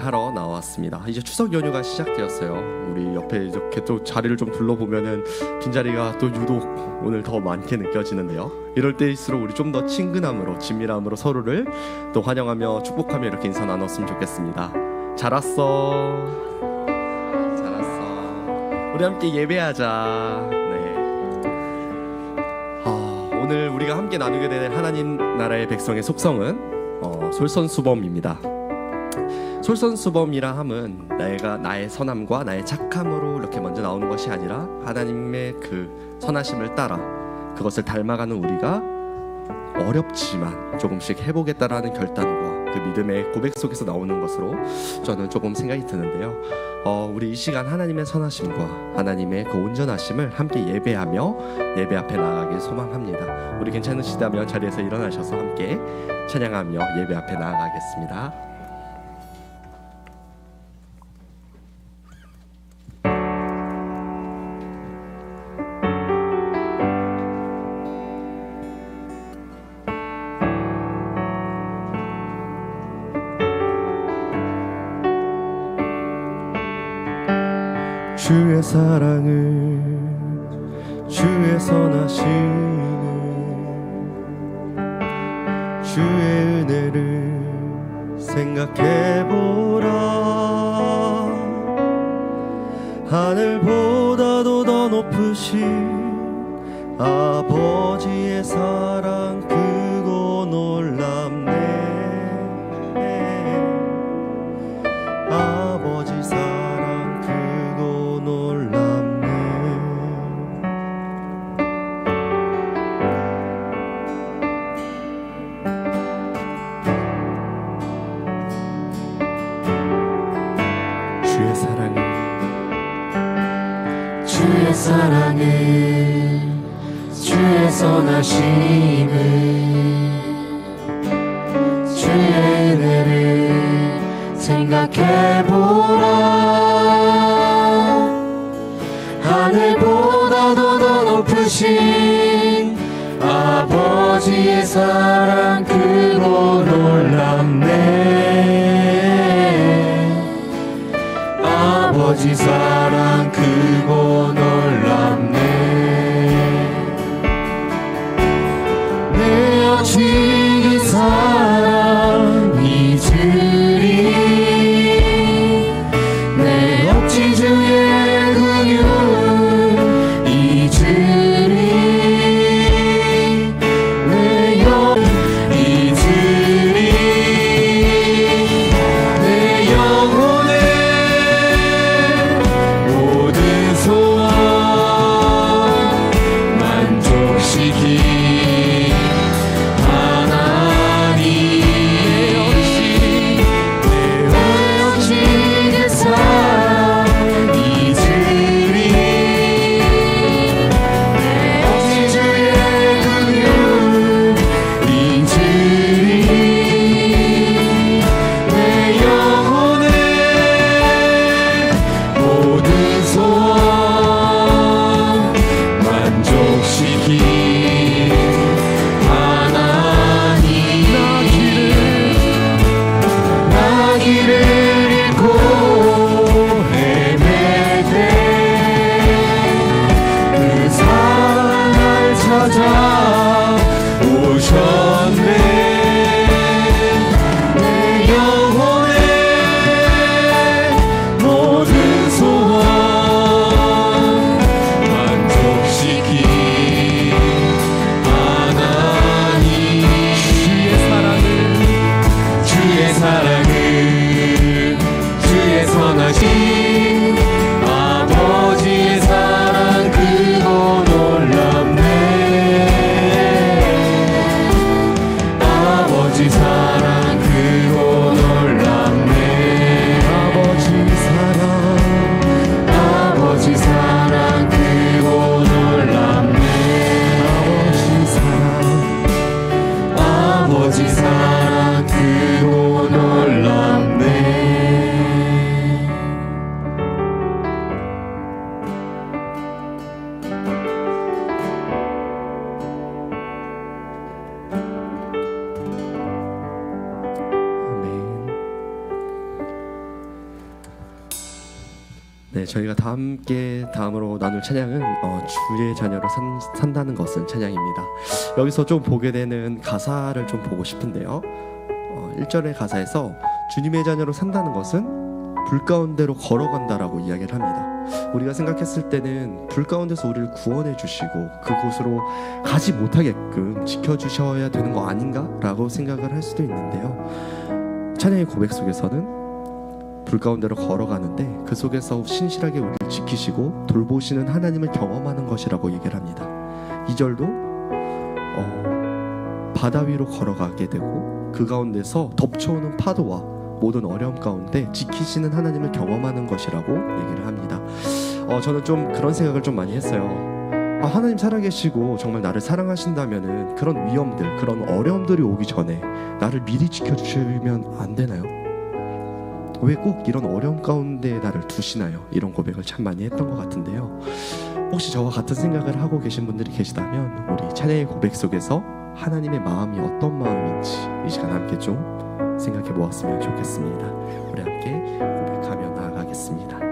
예배하러 나왔습니다. 이제 추석 연휴가 시작되었어요. 우리 옆에 이렇게 또 자리를 좀 둘러보면은 빈자리가 또 유독 오늘 더 많게 느껴지는데요. 이럴 때일수록 우리 좀 더 친근함으로, 친밀함으로 서로를 또 환영하며 축복하며 이렇게 인사 나눴으면 좋겠습니다. 잘 왔어. 잘 왔어. 우리 함께 예배하자. 오늘 우리가 함께 나누게 될 하나님 나라의 백성의 속성은 솔선수범입니다. 솔선수범이라 함은 나의 선함과 나의 착함으로 이렇게 먼저 나오는 것이 아니라 하나님의 그 선하심을 따라 그것을 닮아가는 우리가 어렵지만 조금씩 해보겠다라는 결단과 그 믿음의 고백 속에서 나오는 것으로 저는 조금 생각이 드는데요. 우리 이 시간 하나님의 선하심과 하나님의 그 온전하심을 함께 예배하며 예배 앞에 나아가길 소망합니다. 우리 괜찮으시다면 자리에서 일어나셔서 함께 찬양하며 예배 앞에 나아가겠습니다. 주의 사랑을, 주의 선하심을, 주의 은혜를 생각해보라. 하늘보다도 더 높으신 아버지의 사랑 크고 놀랍네. 아버지 사랑 크고 놀랍네. 주의 사랑을, 주의 사랑을, 주의 선하심을, 주의 은혜를 생각해보라. 하늘보다도 더 높으신 아버지의 사랑 크고 놀랍네. 아버지 사랑 크고 놀랍네. 내 어찌긴 사랑 잊으리. 내 억지 중에 긍휼 잊으리. 내 영 잊으리. 내 영혼의 모든 네, 저희가 다음으로 나눌 찬양은 주의 자녀로 산다는 것은 찬양입니다. 여기서 좀 보게 되는 가사를 좀 보고 싶은데요. 1절의 가사에서 주님의 자녀로 산다는 것은 불 가운데로 걸어간다라고 이야기를 합니다. 우리가 생각했을 때는 불 가운데서 우리를 구원해 주시고 그곳으로 가지 못하게끔 지켜주셔야 되는 거 아닌가? 라고 생각을 할 수도 있는데요. 찬양의 고백 속에서는 불 가운데로 걸어가는데 그 속에서 신실하게 우리를 지키시고 돌보시는 하나님을 경험하는 것이라고 얘기를 합니다. 2절도 바다 위로 걸어가게 되고 그 가운데서 덮쳐오는 파도와 모든 어려움 가운데 지키시는 하나님을 경험하는 것이라고 얘기를 합니다. 저는 좀 그런 생각을 좀 많이 했어요. 하나님 살아계시고 정말 나를 사랑하신다면은 그런 위험들, 그런 어려움들이 오기 전에 나를 미리 지켜주시면 안 되나요? 왜 꼭 이런 어려움 가운데 나를 두시나요? 이런 고백을 참 많이 했던 것 같은데요. 혹시 저와 같은 생각을 하고 계신 분들이 계시다면 우리 찬양의 고백 속에서 하나님의 마음이 어떤 마음인지 이 시간 함께 좀 생각해 보았으면 좋겠습니다. 우리 함께 고백하며 나아가겠습니다.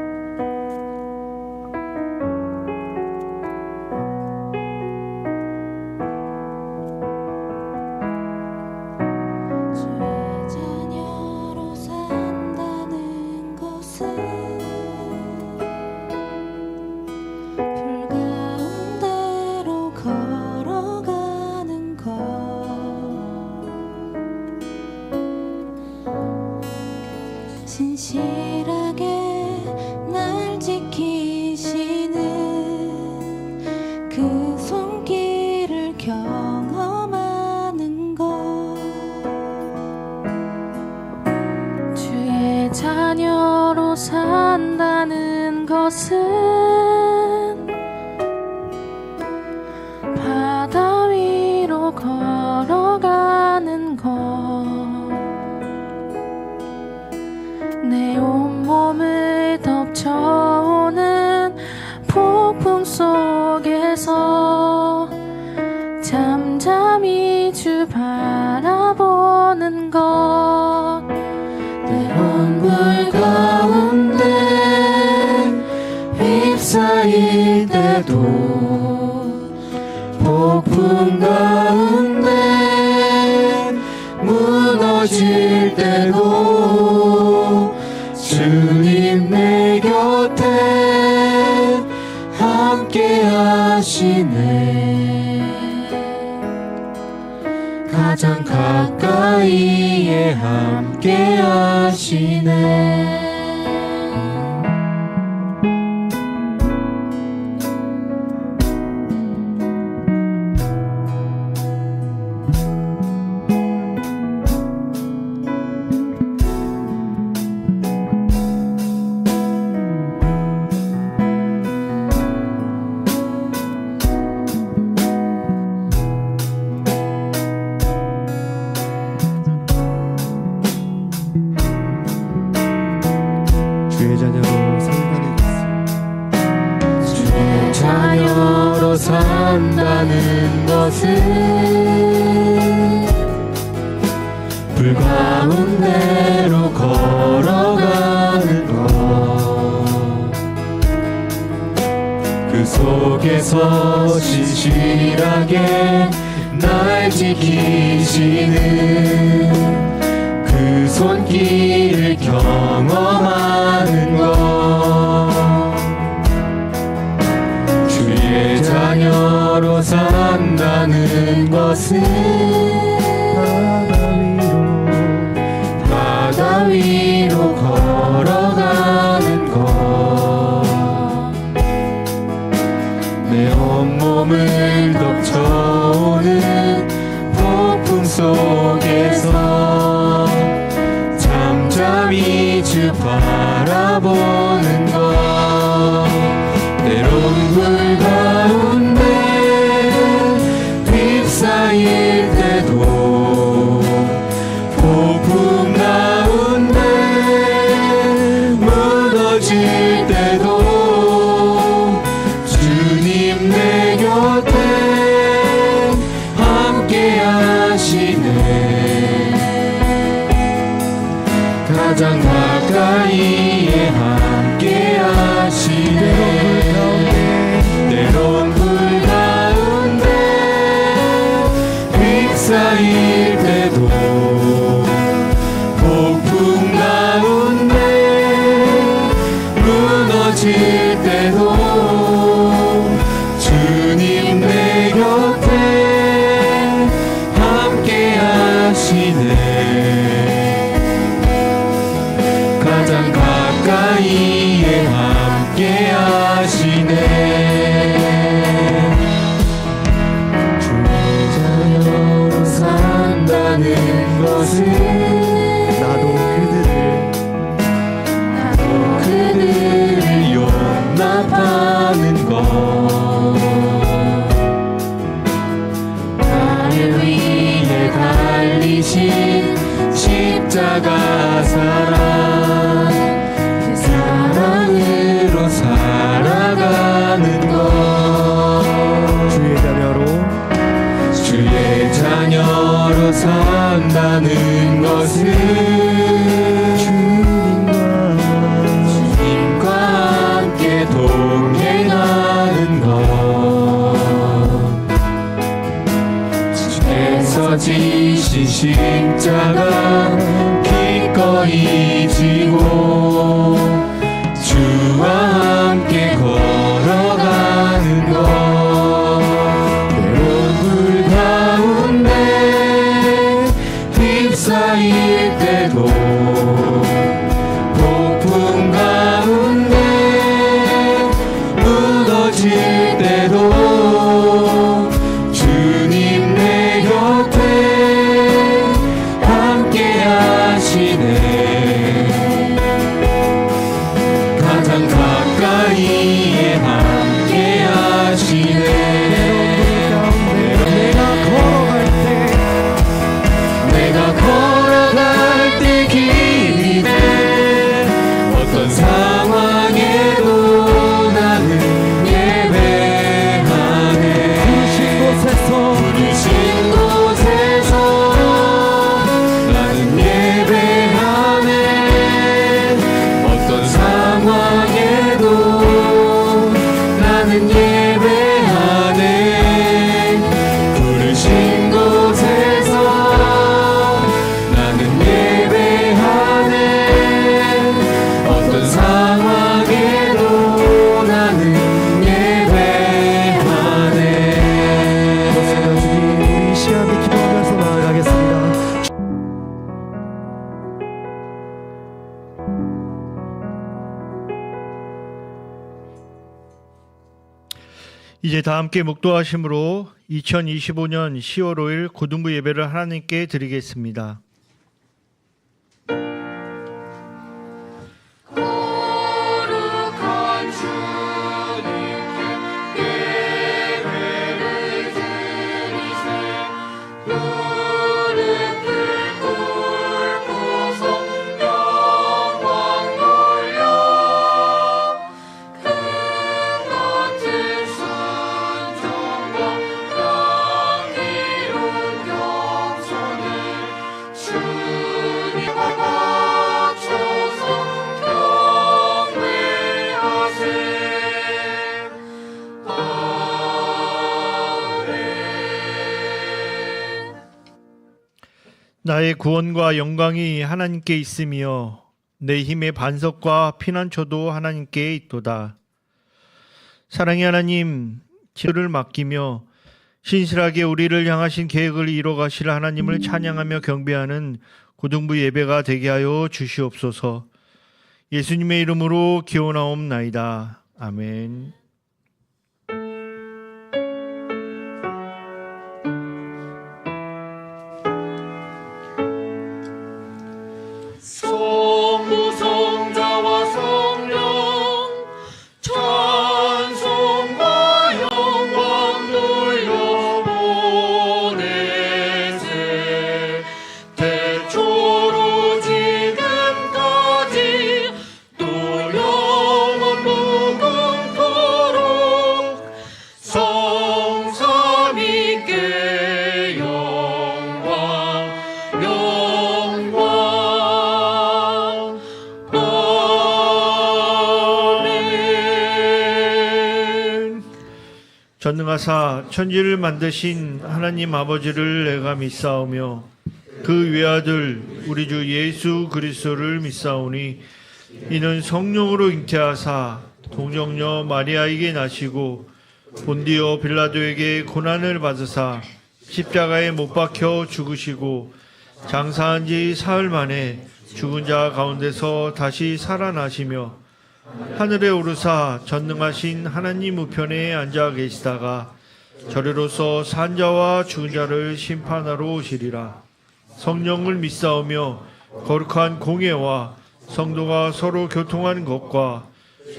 신실하게 날 지키시는 그 손길을 경험하는 것, 주의 자녀로 산다는 것은 바다 위로 걸어가는 것, 내 온몸을 덮쳐오는 폭풍 속에서 잠잠히 주 바라보는 것, 때론 물 가운데 휩싸일 때도 폭풍 가운데 무너질 때도 주님 내 곁에 함께 하시네. 가장 가까이에 함께 하시네. 산다는 것은 불 가운데로 걸어가는 것, 그 속에서 신실하게 날 지키시는 그 손길을 경험하는 것, 자녀로 산다는 것은 바다 위로 걸어가는 것, 내 온몸을 덮쳐오는 폭풍 속에서 잠잠히 주 바라보는 것, 때론 불 가운데 휩싸일 때도 폭풍 가운데 무너질 때도 주님 내 곁에 함께 하시네. 가장 가까이에 함께 하시네. 가까이에 함께 하시네. 주의 자녀로 산다는 것은 나도 그들을 용납하는 것. 나를 위해 달리신 십자가 사랑, 그 사랑으로 살아가는 것. 주의 자녀로 산다는 것은 주님과 함께 동행하는 것. 주께서 지신 십자가 기꺼이 지고 주와 함께 걸어가는 것. 휩싸일 때도 폭풍 가운데 무너질 때도 주님 내 곁에 함께 하시네. 가장 가까이에 함께 하시네. 걸어갈 때 길이 돼 어떤 상황에도 나는 예배하네. 부르신 곳에서 나는 예배하네. 어떤 상황에도 나는 예배하네. 부르신 곳에서 이제 다 함께 묵도하심으로 2025년 10월 5일 고등부 예배를 하나님께 드리겠습니다. 거룩한 주님께 예배를 드리세. 무릎을 꿇고서 영광 돌려 큰 같은 순종과 향기로운 겸손을 주님 맞춰서 경배하세. 아멘. 나의 구원과 영광이 하나님께 있으며 내 힘의 반석과 피난처도 하나님께 있도다. 사랑의 하나님, 지혜를 맡기며 신실하게 우리를 향하신 계획을 이뤄가실 하나님을 찬양하며 경배하는 고등부 예배가 되게 하여 주시옵소서. 예수님의 이름으로 기원하옵나이다. 아멘. 성부 성자와 성령 찬송과 영광 돌려보내세. 태초로 지금까지 또 영원 무궁토록 성삼위께 영광 영광. 전능하사 천지를 만드신 하나님 아버지를 내가 믿사오며 그 외아들 우리 주 예수 그리스도를 믿사오니 이는 성령으로 잉태하사 동정녀 마리아에게 나시고 본디오 빌라도에게 고난을 받으사 십자가에 못 박혀 죽으시고 장사한 지 사흘 만에 죽은 자 가운데서 다시 살아나시며 하늘에 오르사 전능하신 하나님 우편에 앉아 계시다가 저리로서 산자와 죽은 자를 심판하러 오시리라. 성령을 믿사오며 거룩한 공예와 성도가 서로 교통하는 것과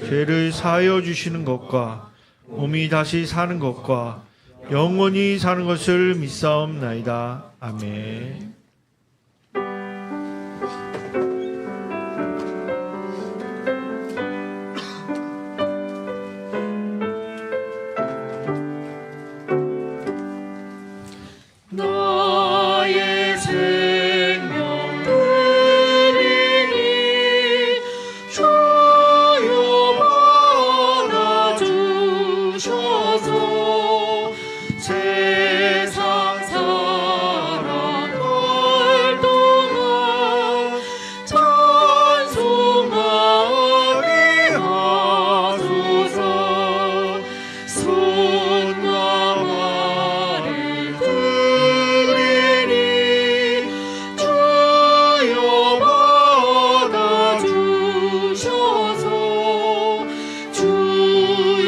죄를 사하여 주시는 것과 몸이 다시 사는 것과 영원히 사는 것을 믿사옵나이다. 아멘. 나의 생명 드리니 주여 받아주셔서 세상 살아갈 동안 찬송하리 하소서. 손과 발을 드리니 주여 받아주셔서 주의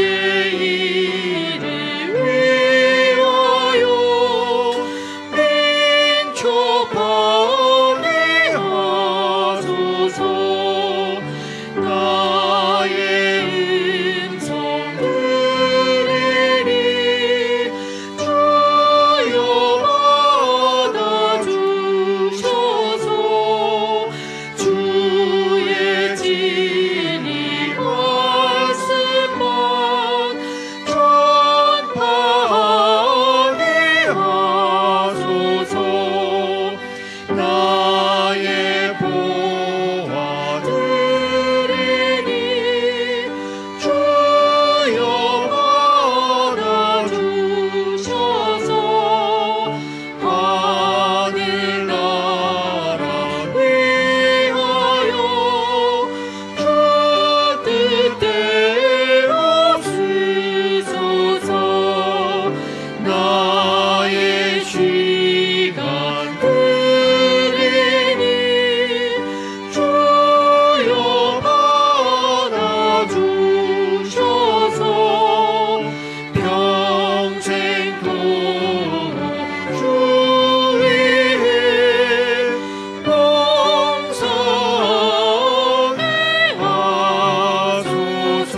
일을 위하여 민초하리 하소서. 나의 음성 들으니 주여 받아주셔서 주의 진리 말씀만 전파하게 하소서. 나의 보아 들으니 주여 받아주셔서 하늘나라 위하여 주 뜻대로 쓰소서. 나의 시간 드리니 주여 받아주셔서 평생도록 주 위에 봉사하게 하소서.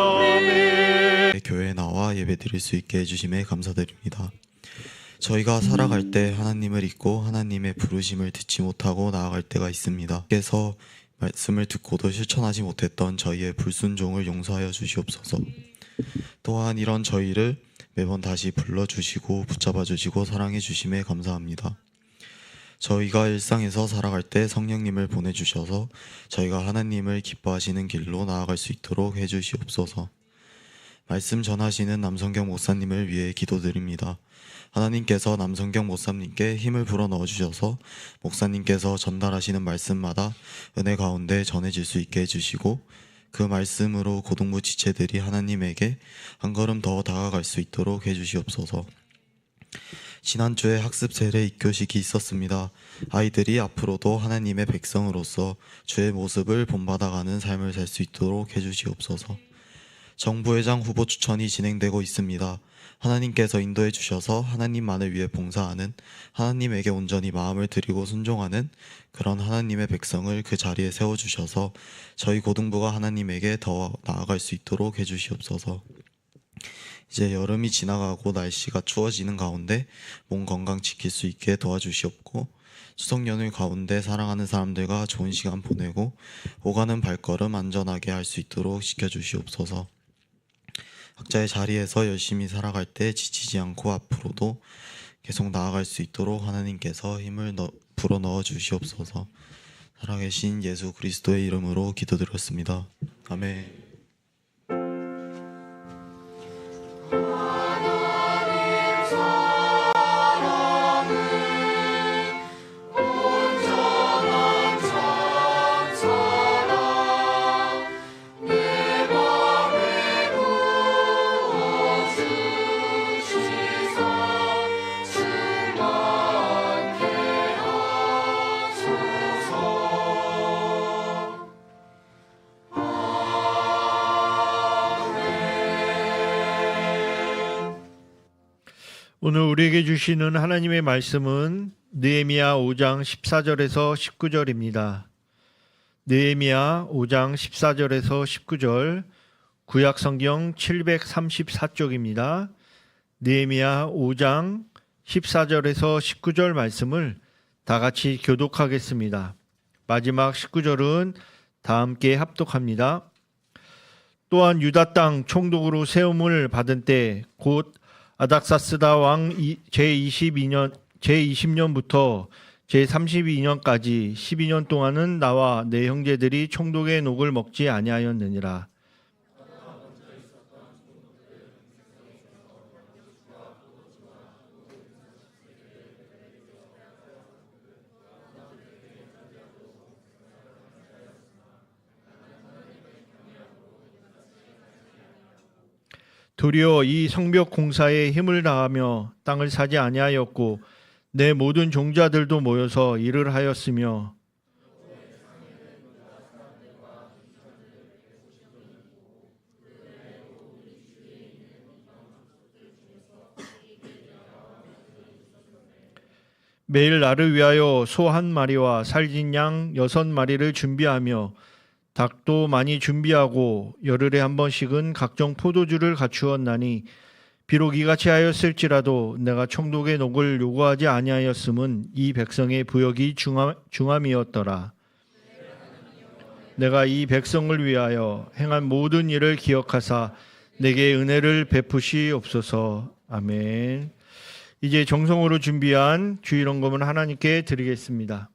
아멘. 교회에 나와 예배드릴 수 있게 해주심에 감사드립니다. 저희가 살아갈 때 하나님을 잊고 하나님의 부르심을 듣지 못하고 나아갈 때가 있습니다. 그래서 말씀을 듣고도 실천하지 못했던 저희의 불순종을 용서하여 주시옵소서. 또한 이런 저희를 매번 다시 불러주시고 붙잡아 주시고 사랑해 주심에 감사합니다. 저희가 일상에서 살아갈 때 성령님을 보내주셔서 저희가 하나님을 기뻐하시는 길로 나아갈 수 있도록 해주시옵소서. 말씀 전하시는 남성경 목사님을 위해 기도드립니다. 하나님께서 남성경 목사님께 힘을 불어 넣어주셔서 목사님께서 전달하시는 말씀마다 은혜 가운데 전해질 수 있게 해주시고 그 말씀으로 고등부 지체들이 하나님에게 한 걸음 더 다가갈 수 있도록 해주시옵소서. 지난주에 학습 세례 입교식이 있었습니다. 아이들이 앞으로도 하나님의 백성으로서 주의 모습을 본받아가는 삶을 살 수 있도록 해주시옵소서. 정부회장 후보 추천이 진행되고 있습니다. 하나님께서 인도해 주셔서 하나님만을 위해 봉사하는, 하나님에게 온전히 마음을 드리고 순종하는 그런 하나님의 백성을 그 자리에 세워주셔서 저희 고등부가 하나님에게 더 나아갈 수 있도록 해주시옵소서. 이제 여름이 지나가고 날씨가 추워지는 가운데 몸 건강 지킬 수 있게 도와주시옵고, 추석 연휴 가운데 사랑하는 사람들과 좋은 시간 보내고 오가는 발걸음 안전하게 할 수 있도록 지켜주시옵소서. 각자의 자리에서 열심히 살아갈 때 지치지 않고 앞으로도 계속 나아갈 수 있도록 하나님께서 힘을 불어넣어 주시옵소서. 살아계신 예수 그리스도의 이름으로 기도드렸습니다. 아멘. 오늘 우리에게 주시는 하나님의 말씀은 느헤미야 5장 14절에서 19절입니다. 느헤미야 5장 14절에서 19절, 구약 성경 734쪽입니다. 느헤미야 5장 14절에서 19절 말씀을 다 같이 교독하겠습니다. 마지막 19절은 다 함께 합독합니다. 또한 유다 땅 총독으로 세움을 받은 때 곧 아닥사스다 왕 제20년부터 제32년까지 12년 동안은 나와 내 형제들이 총독의 녹을 먹지 아니하였느니라. 도리어 이 성벽 공사에 힘을 다하며 땅을 사지 아니하였고 내 모든 종자들도 모여서 일을 하였으며 매일 나를 위하여 소 한 마리와 살진 양 6마리를 준비하며 닭도 많이 준비하고 열흘에 한 번씩은 각종 포도주를 갖추었나니 비록 이같이 하였을지라도 내가 총독의 녹을 요구하지 아니하였음은 이 백성의 부역이 중함이었더라. 내가 이 백성을 위하여 행한 모든 일을 기억하사 내게 은혜를 베푸시옵소서. 아멘. 이제 정성으로 준비한 주일헌금은 하나님께 드리겠습니다.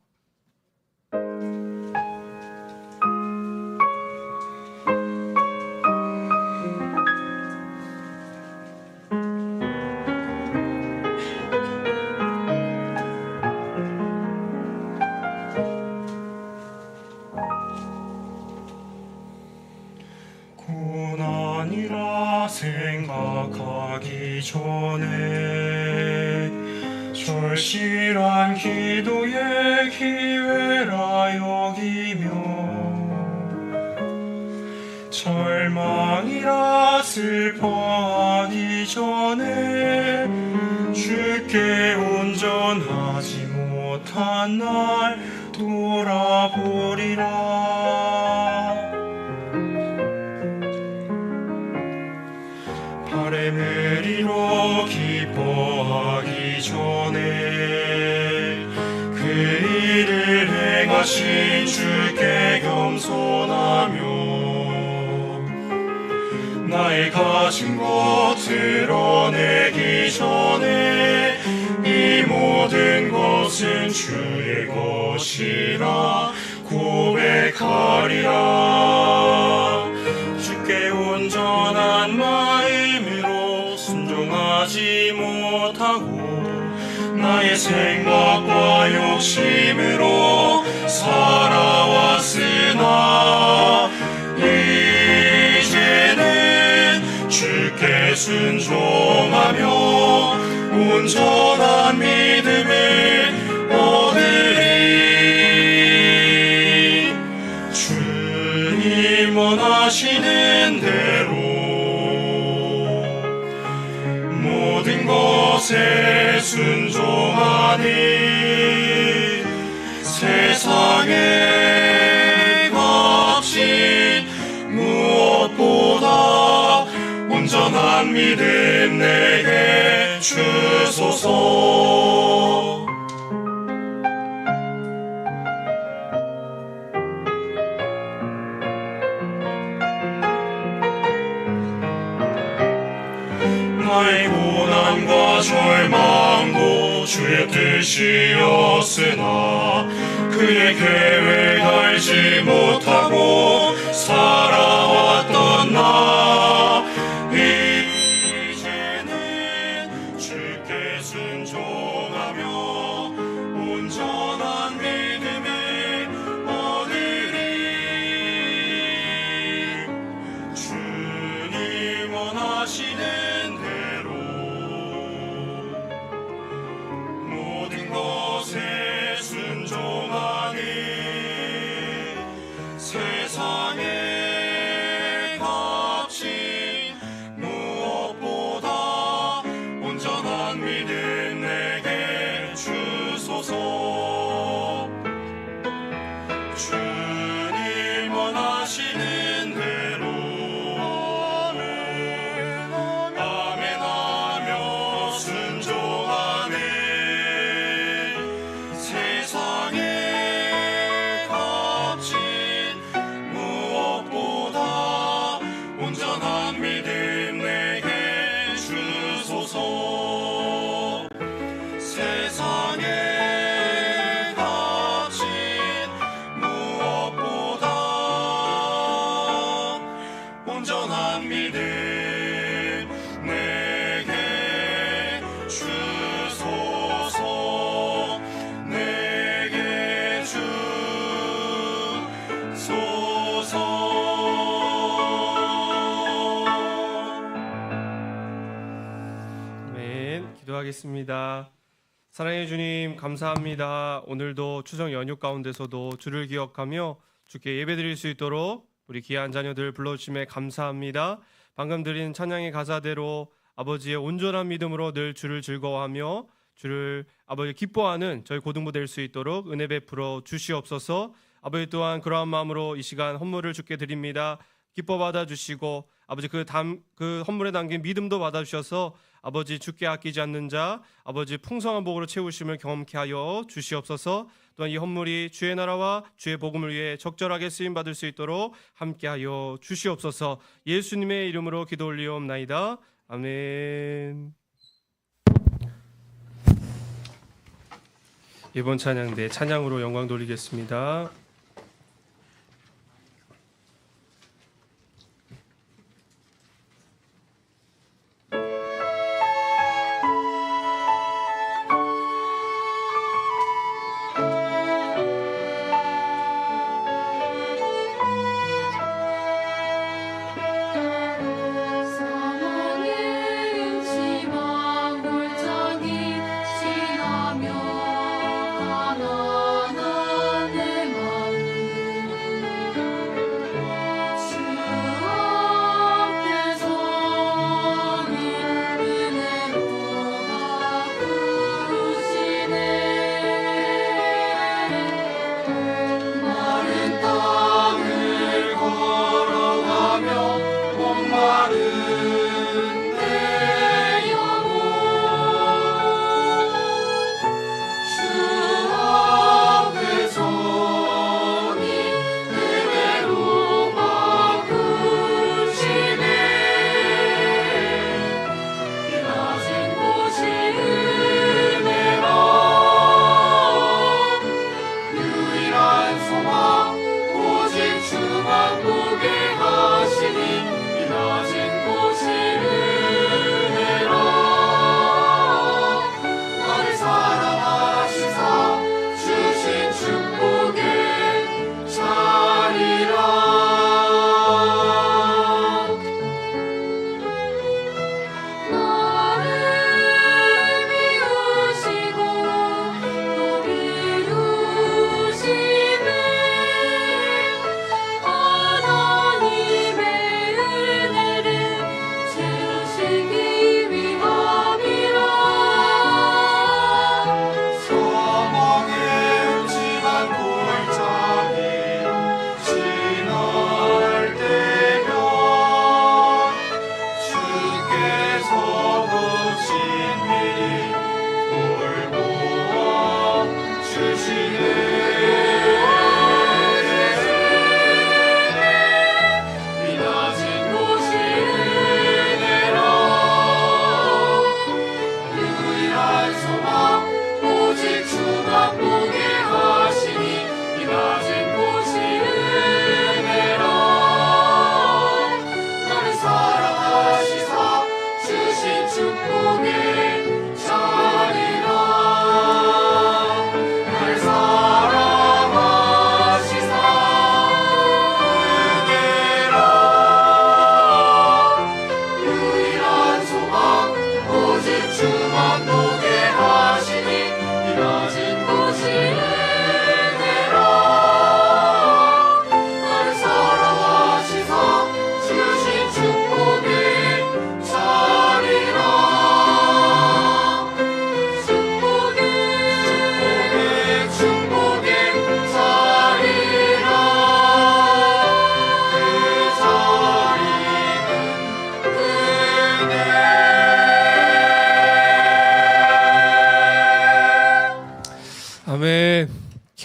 고난이라 생각하기 전에 절실한 기도의 기회라 여기며 절망이라 슬퍼하기 전에 주께 온전하지 못한 날 돌아보리라. 바람을 이뤄 기뻐하기 전에 그 일을 행하신 주께 겸손하며 나의 가진 것 드러내기 전에 이 모든 것은 주의 것이라 고백하리라. 주께 온전한 마음으로 순종하지 못하고 나의 생각과 욕심으로 살아왔으나 이제는 주께 순종하며 온전한 믿음을 얻으리. 주님 원하시는 대로 모든 것에 순종하니 세상의 값이 무엇보다 온전한 믿음 내게 주소서. 나의 고난과 절망도 주의 뜻이었으나 그의 계획 알지 못하고 살아왔던 나 이제는 주께 순종하며 온전한 믿음을 얻으리. 주님 원하시는 모든 것에 순종하니 세상의 값이 주님 원하시는 대로 아멘하며 순종하네. 세상의 값진 무엇보다 온전한 믿음 내게 주소서. 세상의 값진 무엇보다 온전한 믿음 내게 주소서. 내게 주소서. 아멘. 기도하겠습니다. 사랑해 주님, 감사합니다. 오늘도 추석 연휴 가운데서도 주를 기억하며 주께 예배드릴 수 있도록 우리 귀한 자녀들 불러주심에 감사합니다. 방금 드린 찬양의 가사대로 아버지의 온전한 믿음으로 늘 주를 즐거워하며 주를 아버지 기뻐하는 저희 고등부 될 수 있도록 은혜 베풀어 주시옵소서. 아버지 또한 그러한 마음으로 이 시간 헌물을 주께 드립니다. 기뻐 받아주시고 아버지 그 헌물에 담긴 믿음도 받아주셔서 아버지 주께 아끼지 않는 자 아버지 풍성한 복으로 채우심을 경험케 하여 주시옵소서. 또한 이 헌물이 주의 나라와 주의 복음을 위해 적절하게 쓰임받을 수 있도록 함께하여 주시옵소서. 예수님의 이름으로 기도 올리옵나이다. 아멘. 이번 찬양대 찬양으로 영광 돌리겠습니다. 사랑의 음침한 골짜기 지나며 가난한 내 맘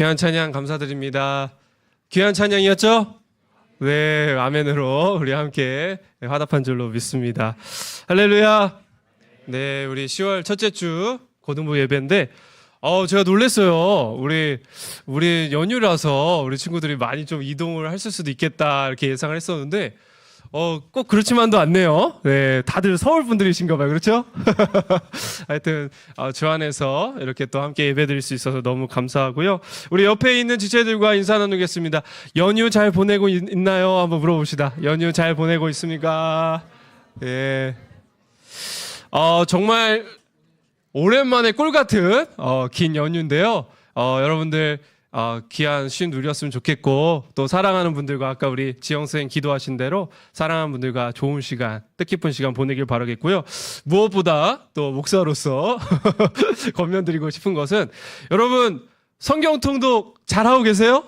귀한 찬양 감사드립니다. 귀한 찬양이었죠? 네, 아멘으로 우리 함께 화답한 줄로 믿습니다. 할렐루야. 네, 우리 10월 첫째 주 고등부 예배인데 제가 놀랐어요. 우리 연휴라서 우리 친구들이 많이 좀 이동을 했을 수도 있겠다 이렇게 예상을 했었는데 꼭 그렇지만도 않네요. 네, 다들 서울 분들이신가 봐요. 그렇죠? 하여튼 주 안에서 이렇게 또 함께 예배드릴 수 있어서 너무 감사하고요. 우리 옆에 있는 지체들과 인사 나누겠습니다. 연휴 잘 보내고 있나요? 한번 물어봅시다. 연휴 잘 보내고 있습니까? 예. 정말 오랜만에 꿀 같은 긴 연휴인데요. 여러분들 귀한 쉼 누렸으면 좋겠고 또 사랑하는 분들과 아까 우리 지영 선생님 기도하신 대로 사랑하는 분들과 좋은 시간, 뜻깊은 시간 보내길 바라겠고요. 무엇보다 또 목사로서 권면드리고 싶은 것은 여러분 성경 통독 잘하고 계세요?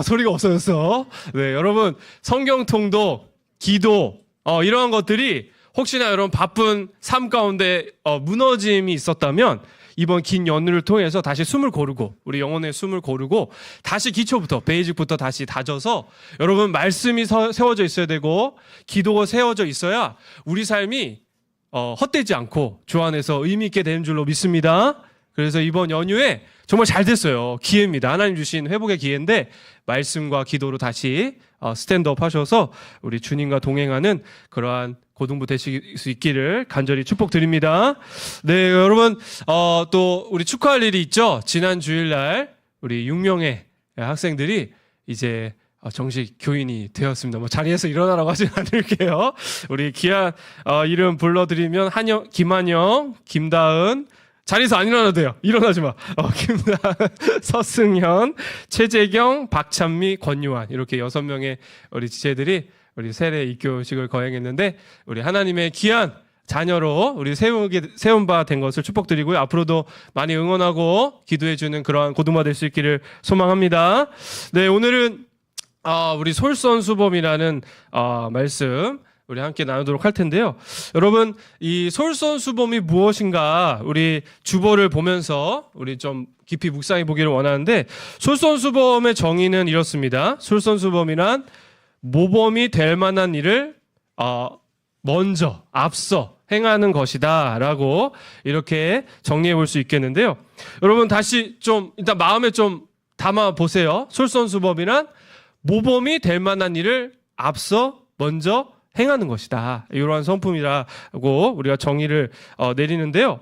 소리가 없어졌어. 네, 여러분 성경 통독, 기도 이러한 것들이 혹시나 여러분 바쁜 삶 가운데 무너짐이 있었다면 이번 긴 연휴를 통해서 다시 숨을 고르고 우리 영혼의 숨을 고르고 다시 기초부터 베이직부터 다시 다져서 여러분 말씀이 세워져 있어야 되고 기도가 세워져 있어야 우리 삶이 헛되지 않고 주 안에서 의미 있게 되는 줄로 믿습니다. 그래서 이번 연휴에 정말 잘 됐어요. 기회입니다. 하나님 주신 회복의 기회인데 말씀과 기도로 다시 스탠드업 하셔서 우리 주님과 동행하는 그러한 고등부 되실 수 있기를 간절히 축복드립니다. 네, 여러분 또 우리 축하할 일이 있죠. 지난 주일날 우리 6명의 학생들이 이제 정식 교인이 되었습니다. 뭐 자리에서 일어나라고 하진 않을게요. 우리 귀한 이름 불러드리면 김한영, 김다은, 자리에서 안 일어나도 돼요. 일어나지 마. 김다은, 서승현, 최재경, 박찬미, 권유환 이렇게 6명의 우리 지체들이 우리 세례 입교식을 거행했는데 우리 하나님의 귀한 자녀로 우리 세운 바 된 것을 축복드리고요. 앞으로도 많이 응원하고 기도해주는 그러한 고등부 될 수 있기를 소망합니다. 네, 오늘은 우리 솔선수범이라는 말씀 우리 함께 나누도록 할 텐데요. 여러분 이 솔선수범이 무엇인가 우리 주보를 보면서 우리 좀 깊이 묵상해 보기를 원하는데 솔선수범의 정의는 이렇습니다. 솔선수범이란 모범이 될 만한 일을 먼저 앞서 행하는 것이다 라고 이렇게 정리해 볼 수 있겠는데요. 여러분 다시 좀 일단 마음에 좀 담아 보세요. 솔선수범이란 모범이 될 만한 일을 앞서 먼저 행하는 것이다. 이러한 성품이라고 우리가 정의를 내리는데요.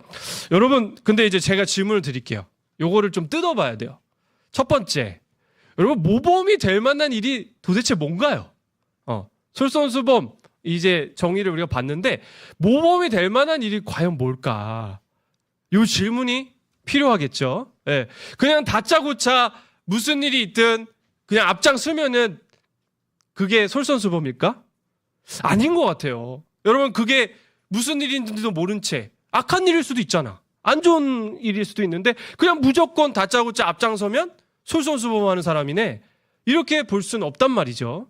여러분 근데 이제 제가 질문을 드릴게요. 요거를 좀 뜯어봐야 돼요. 첫 번째, 여러분 모범이 될 만한 일이 도대체 뭔가요? 솔선수범 이제 정의를 우리가 봤는데 모범이 될 만한 일이 과연 뭘까? 이 질문이 필요하겠죠. 네. 그냥 다짜고짜 무슨 일이 있든 그냥 앞장서면은 그게 솔선수범일까? 아닌 것 같아요. 여러분 그게 무슨 일인지도 모른 채 악한 일일 수도 있잖아. 안 좋은 일일 수도 있는데 그냥 무조건 다짜고짜 앞장서면 솔선수범하는 사람이네. 이렇게 볼 수는 없단 말이죠.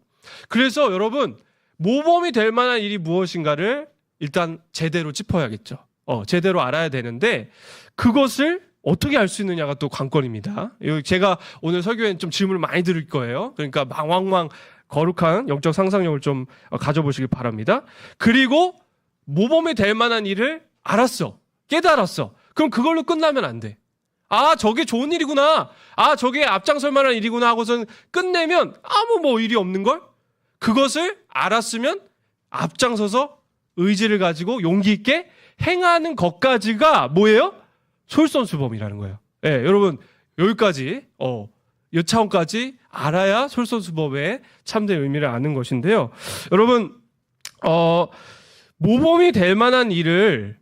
그래서 여러분 모범이 될 만한 일이 무엇인가를 일단 제대로 짚어야겠죠. 제대로 알아야 되는데 그것을 어떻게 알 수 있느냐가 또 관건입니다. 제가 오늘 설교에는 좀 질문을 많이 드릴 거예요. 그러니까 망왕망 거룩한 영적 상상력을 좀 가져보시길 바랍니다. 그리고 모범이 될 만한 일을 알았어. 깨달았어. 그럼 그걸로 끝나면 안 돼. 저게 좋은 일이구나. 저게 앞장설 만한 일이구나 하고선 끝내면 아무 일이 없는걸? 그것을 알았으면 앞장서서 의지를 가지고 용기 있게 행하는 것까지가 뭐예요? 솔선수범이라는 거예요. 네, 여러분 여기까지 이 차원까지 알아야 솔선수범의 참된 의미를 아는 것인데요. 여러분 모범이 될 만한 일을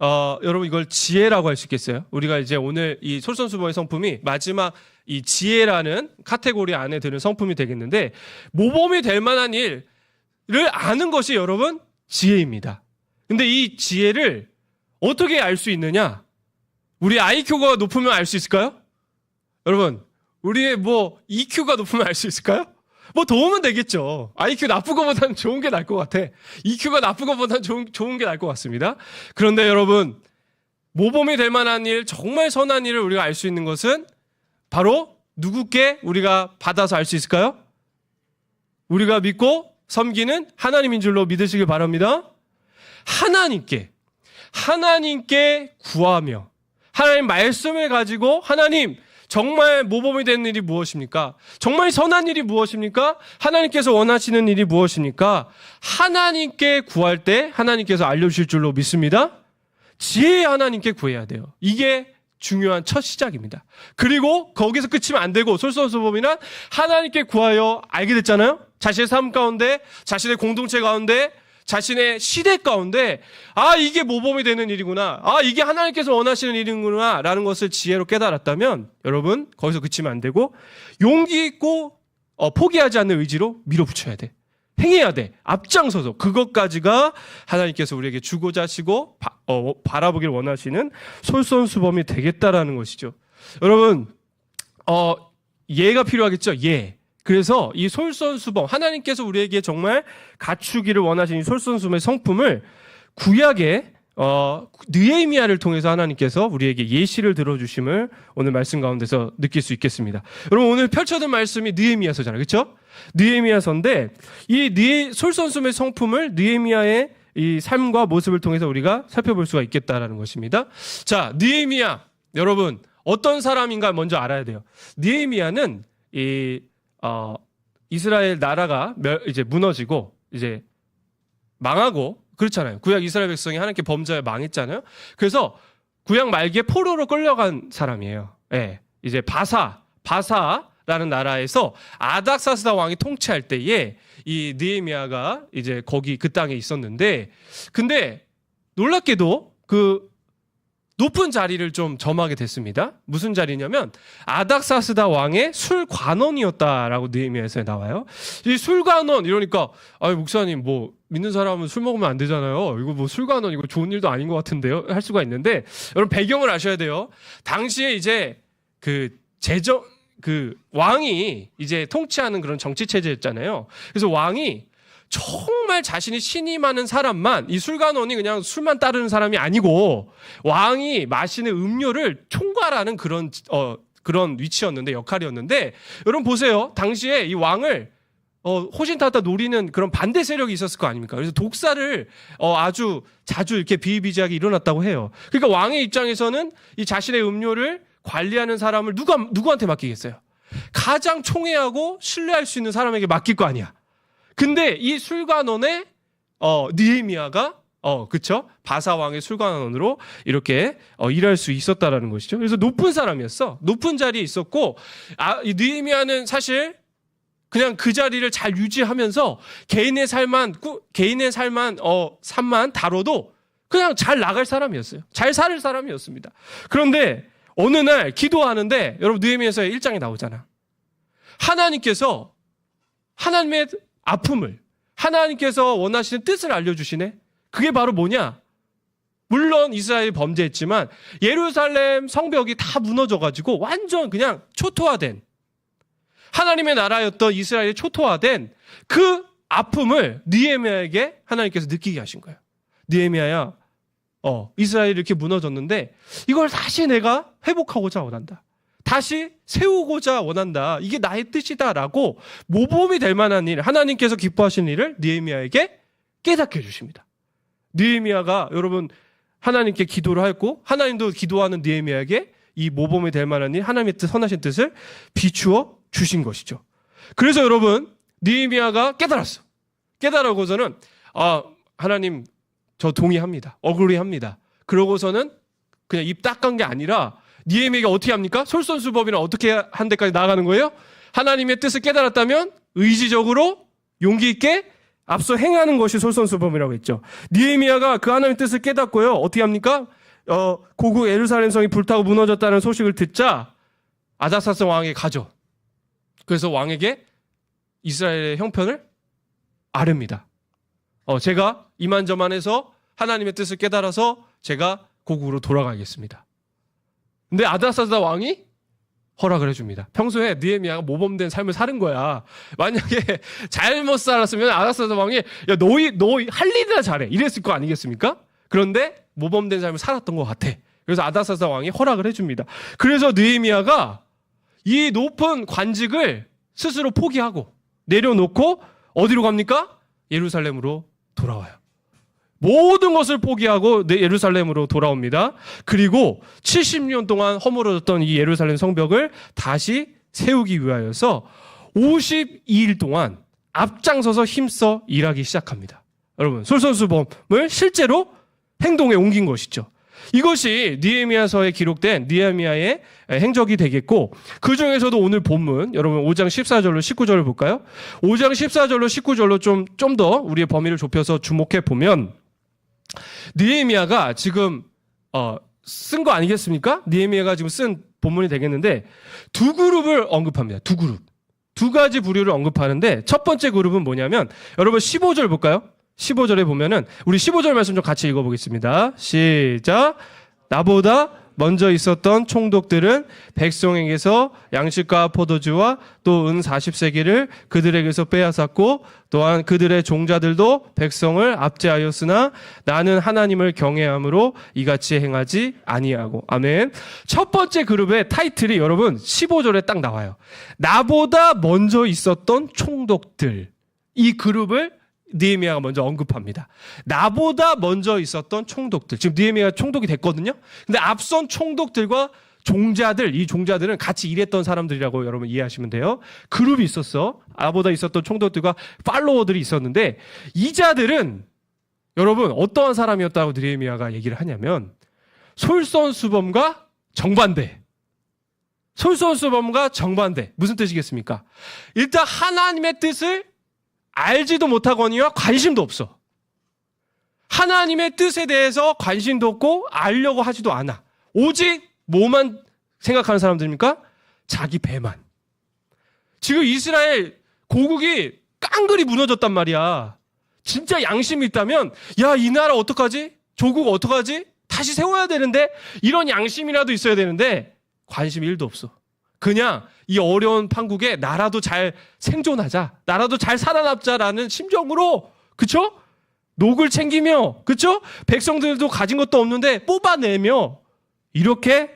여러분 이걸 지혜라고 할 수 있겠어요? 우리가 이제 오늘 이 솔선수범의 성품이 마지막 이 지혜라는 카테고리 안에 드는 성품이 되겠는데 모범이 될 만한 일을 아는 것이 여러분 지혜입니다. 근데 이 지혜를 어떻게 알 수 있느냐? 우리 IQ가 높으면 알 수 있을까요? 여러분 우리의 EQ가 높으면 알 수 있을까요? 도움은 되겠죠. IQ 나쁜 것보다는 좋은 게 나을 것 같아. EQ가 나쁜 것보다는 좋은 게 나을 것 같습니다. 그런데 여러분 모범이 될 만한 일, 정말 선한 일을 우리가 알 수 있는 것은 바로 누구께 우리가 받아서 알 수 있을까요? 우리가 믿고 섬기는 하나님인 줄로 믿으시길 바랍니다. 하나님께 구하며 하나님 말씀을 가지고 하나님 정말 모범이 되는 일이 무엇입니까? 정말 선한 일이 무엇입니까? 하나님께서 원하시는 일이 무엇입니까? 하나님께 구할 때 하나님께서 알려주실 줄로 믿습니다. 지혜의 하나님께 구해야 돼요. 이게 중요한 첫 시작입니다. 그리고 거기서 끝이면 안 되고 솔선수범이란 하나님께 구하여 알게 됐잖아요. 자신의 삶 가운데, 자신의 공동체 가운데, 자신의 시대 가운데 이게 모범이 되는 일이구나. 이게 하나님께서 원하시는 일이구나 라는 것을 지혜로 깨달았다면 여러분 거기서 그치면 안 되고 용기 있고 포기하지 않는 의지로 밀어붙여야 돼. 행해야 돼. 앞장서서 그것까지가 하나님께서 우리에게 주고자 하시고 바라보길 원하시는 솔선수범이 되겠다라는 것이죠. 여러분 예가 필요하겠죠. 예. 그래서 이 솔선수범 하나님께서 우리에게 정말 갖추기를 원하시는 이 솔선수범의 성품을 구약의 느헤미야를 통해서 하나님께서 우리에게 예시를 들어주심을 오늘 말씀 가운데서 느낄 수 있겠습니다. 여러분 오늘 펼쳐둔 말씀이 느헤미야서잖아요. 그렇죠? 느헤미야서인데 이 솔선수범의 성품을 느헤미야의 이 삶과 모습을 통해서 우리가 살펴볼 수가 있겠다라는 것입니다. 자, 느헤미야 여러분 어떤 사람인가 먼저 알아야 돼요. 느헤미야는 이스라엘 나라가 이제 무너지고 이제 망하고 그렇잖아요. 구약 이스라엘 백성이 하나님께 범죄에 망했잖아요. 그래서 구약 말기에 포로로 끌려간 사람이에요. 예. 이제 바사라는 나라에서 아닥사스다 왕이 통치할 때에 이 느헤미야가 이제 거기 그 땅에 있었는데 근데 놀랍게도 그 높은 자리를 좀 점하게 됐습니다. 무슨 자리냐면 아닥사스다 왕의 술관원이었다라고 느헤미야서에 나와요. 이 술관원 이러니까 목사님 뭐 믿는 사람은 술 먹으면 안 되잖아요. 이거 뭐 술관원 이거 좋은 일도 아닌 것 같은데요. 할 수가 있는데 여러분 배경을 아셔야 돼요. 당시에 이제 그 왕이 이제 통치하는 그런 정치 체제였잖아요. 그래서 왕이 정말 자신이 신임하는 사람만 이 술관원이 그냥 술만 따르는 사람이 아니고 왕이 마시는 음료를 총괄하는 그런 위치였는데 역할이었는데 여러분 보세요. 당시에 이 왕을 호신타타 노리는 그런 반대 세력이 있었을 거 아닙니까? 그래서 독사를 아주 자주 이렇게 비일비재하게 일어났다고 해요. 그러니까 왕의 입장에서는 이 자신의 음료를 관리하는 사람을 누구한테 맡기겠어요? 가장 총애하고 신뢰할 수 있는 사람에게 맡길 거 아니야. 근데 이 술관원의 느헤미야가 그쵸? 바사 왕의 술관원으로 이렇게 일할 수 있었다라는 것이죠. 그래서 높은 사람이었어. 높은 자리에 있었고 이 느헤미야는 사실 그냥 그 자리를 잘 유지하면서 개인의 삶만 삶만 다뤄도 그냥 잘 나갈 사람이었어요. 잘 살 사람이었습니다. 그런데 어느 날 기도하는데 여러분 느헤미야서의 1장에 나오잖아. 하나님께서 하나님의 아픔을 하나님께서 원하시는 뜻을 알려주시네. 그게 바로 뭐냐? 물론 이스라엘이 범죄했지만 예루살렘 성벽이 다 무너져가지고 완전 그냥 초토화된 하나님의 나라였던 이스라엘이 초토화된 그 아픔을 느헤미야에게 하나님께서 느끼게 하신 거예요. 느헤미야야, 이스라엘이 이렇게 무너졌는데 이걸 다시 내가 회복하고자 원한다. 다시 세우고자 원한다. 이게 나의 뜻이다라고 모범이 될 만한 일, 하나님께서 기뻐하시는 일을 느헤미야에게 깨닫게 해주십니다. 느헤미야가 여러분 하나님께 기도를 했고 하나님도 기도하는 느헤미야에게 이 모범이 될 만한 일, 하나님의 뜻, 선하신 뜻을 비추어 주신 것이죠. 그래서 여러분 느헤미야가 깨달았어. 깨달아고서는 하나님 저 동의합니다. 어그리합니다. 그러고서는 그냥 입 닦은 게 아니라 느헤미야가 어떻게 합니까? 솔선수범이랑 어떻게 한 데까지 나아가는 거예요? 하나님의 뜻을 깨달았다면 의지적으로 용기 있게 앞서 행하는 것이 솔선수범이라고 했죠. 느헤미야가 그 하나님의 뜻을 깨닫고요. 어떻게 합니까? 고국 예루살렘 성이 불타고 무너졌다는 소식을 듣자 아닥사스 왕에게 가죠. 그래서 왕에게 이스라엘의 형편을 아릅니다. 제가 이만저만해서 하나님의 뜻을 깨달아서 제가 고국으로 돌아가겠습니다. 근데 아닥사스 왕이 허락을 해줍니다. 평소에 느헤미야가 모범된 삶을 사는 거야. 만약에 잘못 살았으면 아닥사스 왕이 야 너희 할 일이나 잘해 이랬을 거 아니겠습니까? 그런데 모범된 삶을 살았던 것 같아. 그래서 아닥사스 왕이 허락을 해줍니다. 그래서 느헤미야가 이 높은 관직을 스스로 포기하고 내려놓고 어디로 갑니까? 예루살렘으로 돌아와요. 모든 것을 포기하고 예루살렘으로 돌아옵니다. 그리고 70년 동안 허물어졌던 이 예루살렘 성벽을 다시 세우기 위하여서 52일 동안 앞장서서 힘써 일하기 시작합니다. 여러분, 솔선수범을 실제로 행동에 옮긴 것이죠. 이것이 느헤미야서에 기록된 느헤미야의 행적이 되겠고, 그 중에서도 오늘 본문 여러분 5장 14절로 19절을 볼까요? 5장 14절로 19절로 좀 더 우리의 범위를 좁혀서 주목해 보면, 느헤미야가 지금 쓴 거 아니겠습니까? 느헤미야가 지금 쓴 본문이 되겠는데, 두 그룹을 언급합니다. 두 그룹. 두 가지 부류를 언급하는데, 첫 번째 그룹은 뭐냐면, 여러분 15절 볼까요? 15절에 보면은, 우리 15절 말씀 좀 같이 읽어보겠습니다. 시작. 나보다 먼저 있었던 총독들은 백성에게서 양식과 포도주와 또 은 40세기를 그들에게서 빼앗았고, 또한 그들의 종자들도 백성을 압제하였으나 나는 하나님을 경외함으로 이같이 행하지 아니하고. 아멘. 첫 번째 그룹의 타이틀이 여러분 15절에 딱 나와요. 나보다 먼저 있었던 총독들. 이 그룹을 느헤미야가 먼저 언급합니다. 나보다 먼저 있었던 총독들. 지금 느헤미야가 총독이 됐거든요. 근데 앞선 총독들과 종자들, 이 종자들은 같이 일했던 사람들이라고 여러분 이해하시면 돼요. 그룹이 있었어. 나보다 있었던 총독들과 팔로워들이 있었는데, 이 자들은 여러분 어떠한 사람이었다고 느헤미야가 얘기를 하냐면, 솔선수범과 정반대. 솔선수범과 정반대. 무슨 뜻이겠습니까? 일단 하나님의 뜻을 알지도 못하거니와 관심도 없어. 하나님의 뜻에 대해서 관심도 없고 알려고 하지도 않아. 오직 뭐만 생각하는 사람들입니까? 자기 배만. 지금 이스라엘 고국이 깡그리 무너졌단 말이야. 진짜 양심이 있다면, 야, 이 나라 어떡하지? 조국 어떡하지? 다시 세워야 되는데, 이런 양심이라도 있어야 되는데 관심 1도 없어. 그냥 이 어려운 판국에 나라도 잘 생존하자, 나라도 잘 살아남자라는 심정으로, 그쵸? 녹을 챙기며, 그쵸? 백성들도 가진 것도 없는데 뽑아내며 이렇게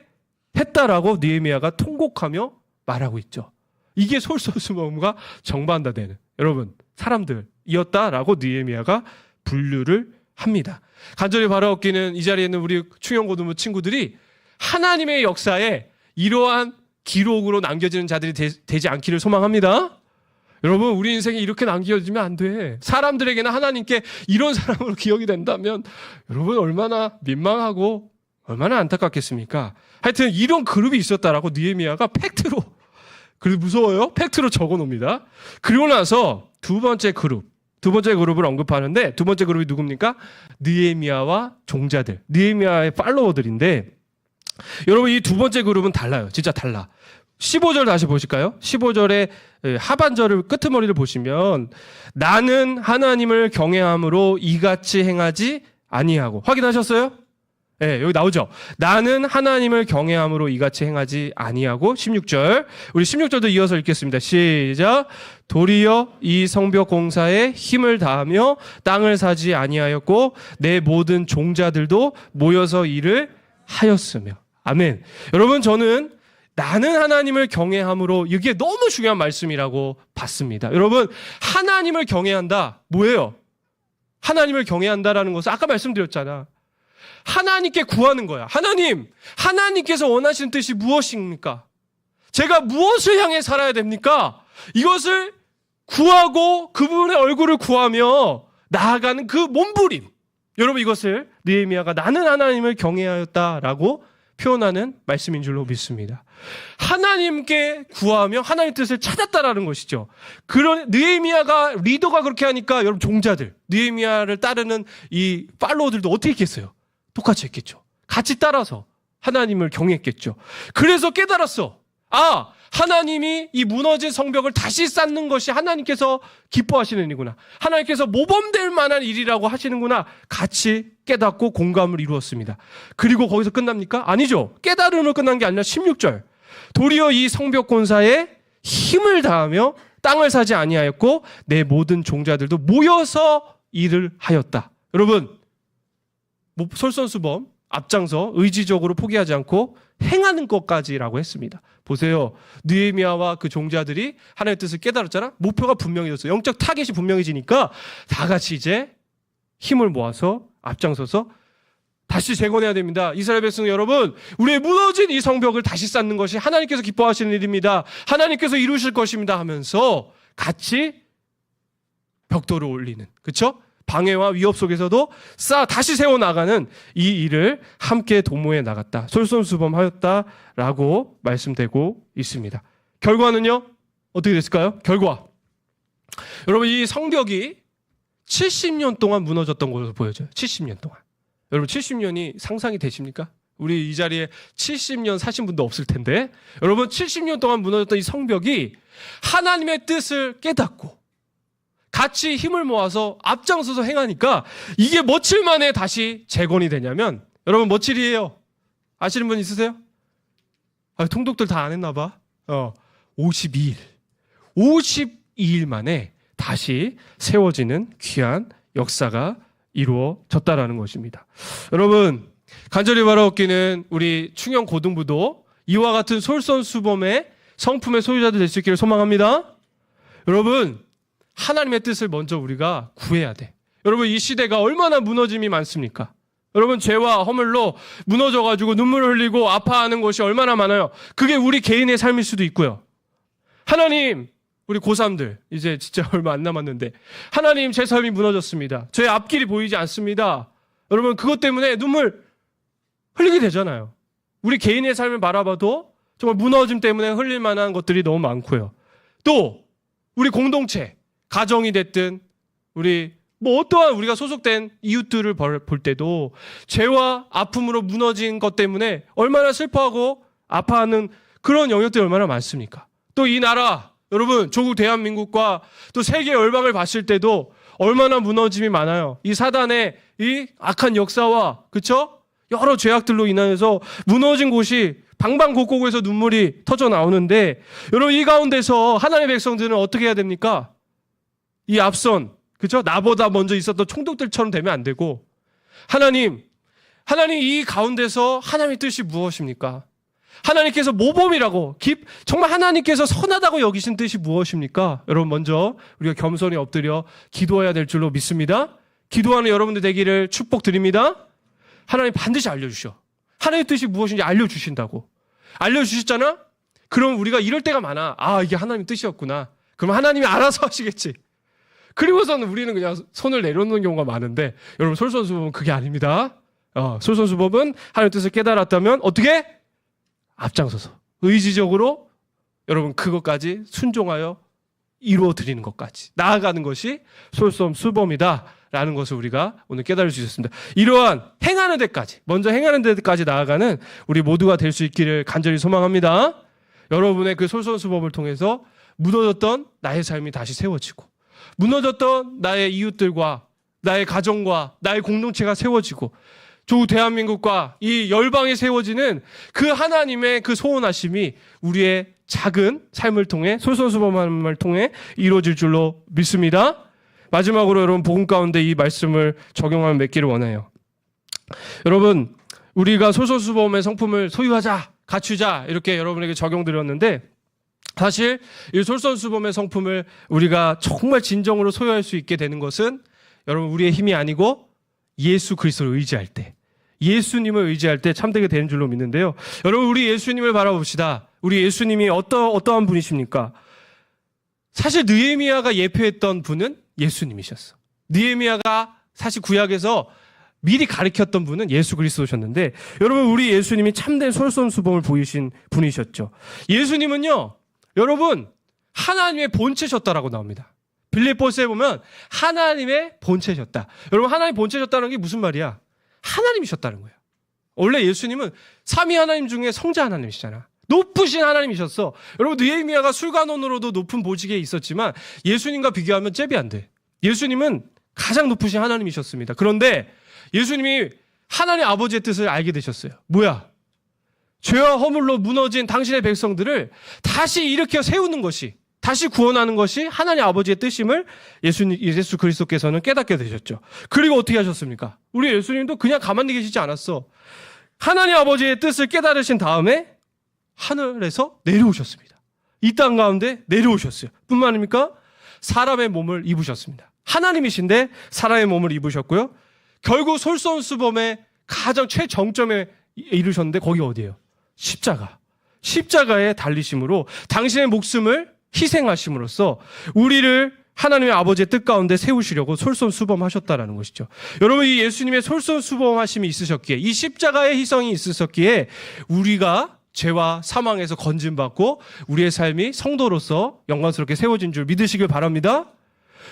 했다라고 느헤미야가 통곡하며 말하고 있죠. 이게 솔선수범과 정반대되는 여러분 사람들이었다라고 느헤미야가 분류를 합니다. 간절히 바라옵기는 이 자리에 있는 우리 충영고등부 친구들이 하나님의 역사에 이러한 기록으로 남겨지는 자들이 되지 않기를 소망합니다. 여러분, 우리 인생에 이렇게 남겨지면 안 돼. 사람들에게나 하나님께 이런 사람으로 기억이 된다면 여러분 얼마나 민망하고 얼마나 안타깝겠습니까? 하여튼 이런 그룹이 있었다라고 느헤미야가 팩트로, 그래도 무서워요? 팩트로 적어놓습니다. 그리고 나서 두 번째 그룹을 언급하는데, 두 번째 그룹이 누굽니까? 느헤미야와 종자들, 느헤미야의 팔로워들인데, 여러분 이 두 번째 그룹은 달라요. 진짜 달라. 15절 다시 보실까요? 15절의 하반절을 끄트머리를 보시면, 나는 하나님을 경외함으로 이같이 행하지 아니하고. 확인하셨어요? 네, 여기 나오죠. 나는 하나님을 경외함으로 이같이 행하지 아니하고. 16절. 우리 16절도 이어서 읽겠습니다. 시작. 도리어 이 성벽 공사에 힘을 다하며 땅을 사지 아니하였고 내 모든 종자들도 모여서 일을 하였으며. 아멘. 여러분, 저는 나는 하나님을 경외함으로, 이게 너무 중요한 말씀이라고 봤습니다. 여러분, 하나님을 경외한다. 뭐예요? 하나님을 경외한다라는 것은 아까 말씀드렸잖아. 하나님께 구하는 거야. 하나님께서 원하시는 뜻이 무엇입니까? 제가 무엇을 향해 살아야 됩니까? 이것을 구하고 그분의 얼굴을 구하며 나아가는 그 몸부림. 여러분, 이것을 느헤미야가 나는 하나님을 경외하였다라고 표현하는 말씀인 줄로 믿습니다. 하나님께 구하며 하나님의 뜻을 찾았다라는 것이죠. 그런 느헤미야가 리더가 그렇게 하니까 여러분 종자들, 느헤미야를 따르는 이 팔로워들도 어떻게 했겠어요? 똑같이 했겠죠. 같이 따라서 하나님을 경외했겠죠. 그래서 깨달았어. 아, 하나님이 이 무너진 성벽을 다시 쌓는 것이 하나님께서 기뻐하시는 일이구나. 하나님께서 모범될 만한 일이라고 하시는구나. 같이 깨닫고 공감을 이루었습니다. 그리고 거기서 끝납니까? 아니죠. 깨달음으로 끝난 게 아니라 16절. 도리어 이 성벽 공사에 힘을 다하며 땅을 사지 아니하였고 내 모든 종자들도 모여서 일을 하였다. 여러분, 솔선수범, 앞장서 의지적으로 포기하지 않고 행하는 것까지라고 했습니다. 보세요. 느헤미야와 그 종자들이 하나님의 뜻을 깨달았잖아. 목표가 분명해졌어요. 영적 타겟이 분명해지니까 다 같이 이제 힘을 모아서 앞장서서 다시 재건해야 됩니다. 이스라엘 백성 여러분, 우리의 무너진 이 성벽을 다시 쌓는 것이 하나님께서 기뻐하시는 일입니다. 하나님께서 이루실 것입니다 하면서 같이 벽돌을 올리는, 그렇죠? 방해와 위협 속에서도 다시 세워나가는 이 일을 함께 도모해 나갔다. 솔선수범하였다라고 말씀되고 있습니다. 결과는요? 어떻게 됐을까요? 결과. 여러분, 이 성벽이 70년 동안 무너졌던 것으로 보여져요. 70년 동안. 여러분, 70년이 상상이 되십니까? 우리 이 자리에 70년 사신 분도 없을 텐데, 여러분, 70년 동안 무너졌던 이 성벽이 하나님의 뜻을 깨닫고 같이 힘을 모아서 앞장서서 행하니까 이게 며칠 만에 다시 재건이 되냐면, 여러분, 며칠이에요? 아시는 분 있으세요? 통독들 다 안 했나 봐. 52일. 52일 만에 다시 세워지는 귀한 역사가 이루어졌다라는 것입니다. 여러분, 간절히 바라옵기는 우리 충영 고등부도 이와 같은 솔선수범의 성품의 소유자들 될 수 있기를 소망합니다. 여러분, 하나님의 뜻을 먼저 우리가 구해야 돼. 여러분, 이 시대가 얼마나 무너짐이 많습니까? 여러분, 죄와 허물로 무너져가지고 눈물을 흘리고 아파하는 것이 얼마나 많아요. 그게 우리 개인의 삶일 수도 있고요. 하나님, 우리 고3들 이제 진짜 얼마 안 남았는데, 하나님, 제 삶이 무너졌습니다. 제 앞길이 보이지 않습니다. 여러분, 그것 때문에 눈물 흘리게 되잖아요. 우리 개인의 삶을 바라봐도 정말 무너짐 때문에 흘릴 만한 것들이 너무 많고요. 또 우리 공동체, 가정이 됐든 우리 어떠한 우리가 소속된 이웃들을 볼 때도 죄와 아픔으로 무너진 것 때문에 얼마나 슬퍼하고 아파하는 그런 영역들이 얼마나 많습니까? 또 이 나라, 여러분, 조국 대한민국과 또 세계 열방을 봤을 때도 얼마나 무너짐이 많아요. 이 사단의 이 악한 역사와, 그쵸? 여러 죄악들로 인하여서 무너진 곳이 방방곡곡에서 눈물이 터져 나오는데, 여러분, 이 가운데서 하나님의 백성들은 어떻게 해야 됩니까? 이 앞선, 그죠? 나보다 먼저 있었던 총독들처럼 되면 안 되고, 하나님 이 가운데서 하나님의 뜻이 무엇입니까? 하나님께서 모범이라고, 정말 하나님께서 선하다고 여기신 뜻이 무엇입니까? 여러분, 먼저 우리가 겸손히 엎드려 기도해야 될 줄로 믿습니다. 기도하는 여러분들 되기를 축복드립니다. 하나님 반드시 알려주셔. 하나님의 뜻이 무엇인지 알려주신다고. 알려주셨잖아? 그럼 우리가 이럴 때가 많아. 이게 하나님의 뜻이었구나. 그럼 하나님이 알아서 하시겠지. 그리고서는 우리는 그냥 손을 내려놓는 경우가 많은데, 여러분, 솔선수범은 그게 아닙니다. 솔선수범은 하나님의 뜻을 깨달았다면 어떻게? 앞장서서 의지적으로 여러분 그것까지 순종하여 이루어드리는 것까지 나아가는 것이 솔선수범이다라는 것을 우리가 오늘 깨달을 수 있었습니다. 이러한 행하는 데까지, 먼저 행하는 데까지 나아가는 우리 모두가 될 수 있기를 간절히 소망합니다. 여러분의 그 솔선수범을 통해서 무너졌던 나의 삶이 다시 세워지고, 무너졌던 나의 이웃들과 나의 가정과 나의 공동체가 세워지고, 조국 대한민국과 이 열방에 세워지는 그 하나님의 그 소원하심이 우리의 작은 삶을 통해, 솔선수범함을 통해 이루어질 줄로 믿습니다. 마지막으로 여러분, 복음 가운데 이 말씀을 적용하며 맺기를 원해요. 여러분, 우리가 솔선수범의 성품을 소유하자, 갖추자, 이렇게 여러분에게 적용드렸는데, 사실 이 솔선수범의 성품을 우리가 정말 진정으로 소유할 수 있게 되는 것은 여러분, 우리의 힘이 아니고 예수 그리스도를 의지할 때, 예수님을 의지할 때 참되게 되는 줄로 믿는데요. 여러분, 우리 예수님을 바라봅시다. 우리 예수님이 어떠한 분이십니까? 사실 느헤미야가 예표했던 분은 예수님이셨어. 느헤미야가 사실 구약에서 미리 가르쳤던 분은 예수 그리스도셨는데, 여러분, 우리 예수님이 참된 솔선수범을 보이신 분이셨죠. 예수님은요, 여러분, 하나님의 본체셨다라고 나옵니다. 빌립보서에 보면 하나님의 본체셨다. 여러분, 하나님의 본체셨다는 게 무슨 말이야? 하나님이셨다는 거예요. 원래 예수님은 삼위 하나님 중에 성자 하나님이시잖아. 높으신 하나님이셨어. 여러분, 느헤미야가 술관원으로도 높은 보직에 있었지만 예수님과 비교하면 잽이 안 돼. 예수님은 가장 높으신 하나님이셨습니다. 그런데 예수님이 하나님 아버지의 뜻을 알게 되셨어요. 뭐야? 죄와 허물로 무너진 당신의 백성들을 다시 일으켜 세우는 것이, 다시 구원하는 것이 하나님 아버지의 뜻임을 예수 그리스도께서는 깨닫게 되셨죠. 그리고 어떻게 하셨습니까? 우리 예수님도 그냥 가만히 계시지 않았어. 하나님 아버지의 뜻을 깨달으신 다음에 하늘에서 내려오셨습니다. 이 땅 가운데 내려오셨어요. 뿐만 아닙니까? 사람의 몸을 입으셨습니다. 하나님이신데 사람의 몸을 입으셨고요. 결국 솔선수범의 가장 최정점에 이르셨는데 거기 어디예요? 십자가. 십자가에 달리심으로 당신의 목숨을 희생하심으로써 우리를 하나님의 아버지의 뜻 가운데 세우시려고 솔선수범하셨다라는 것이죠. 여러분, 이 예수님의 솔선수범하심이 있으셨기에, 이 십자가의 희생이 있으셨기에 우리가 죄와 사망에서 건진받고 우리의 삶이 성도로서 영광스럽게 세워진 줄 믿으시길 바랍니다.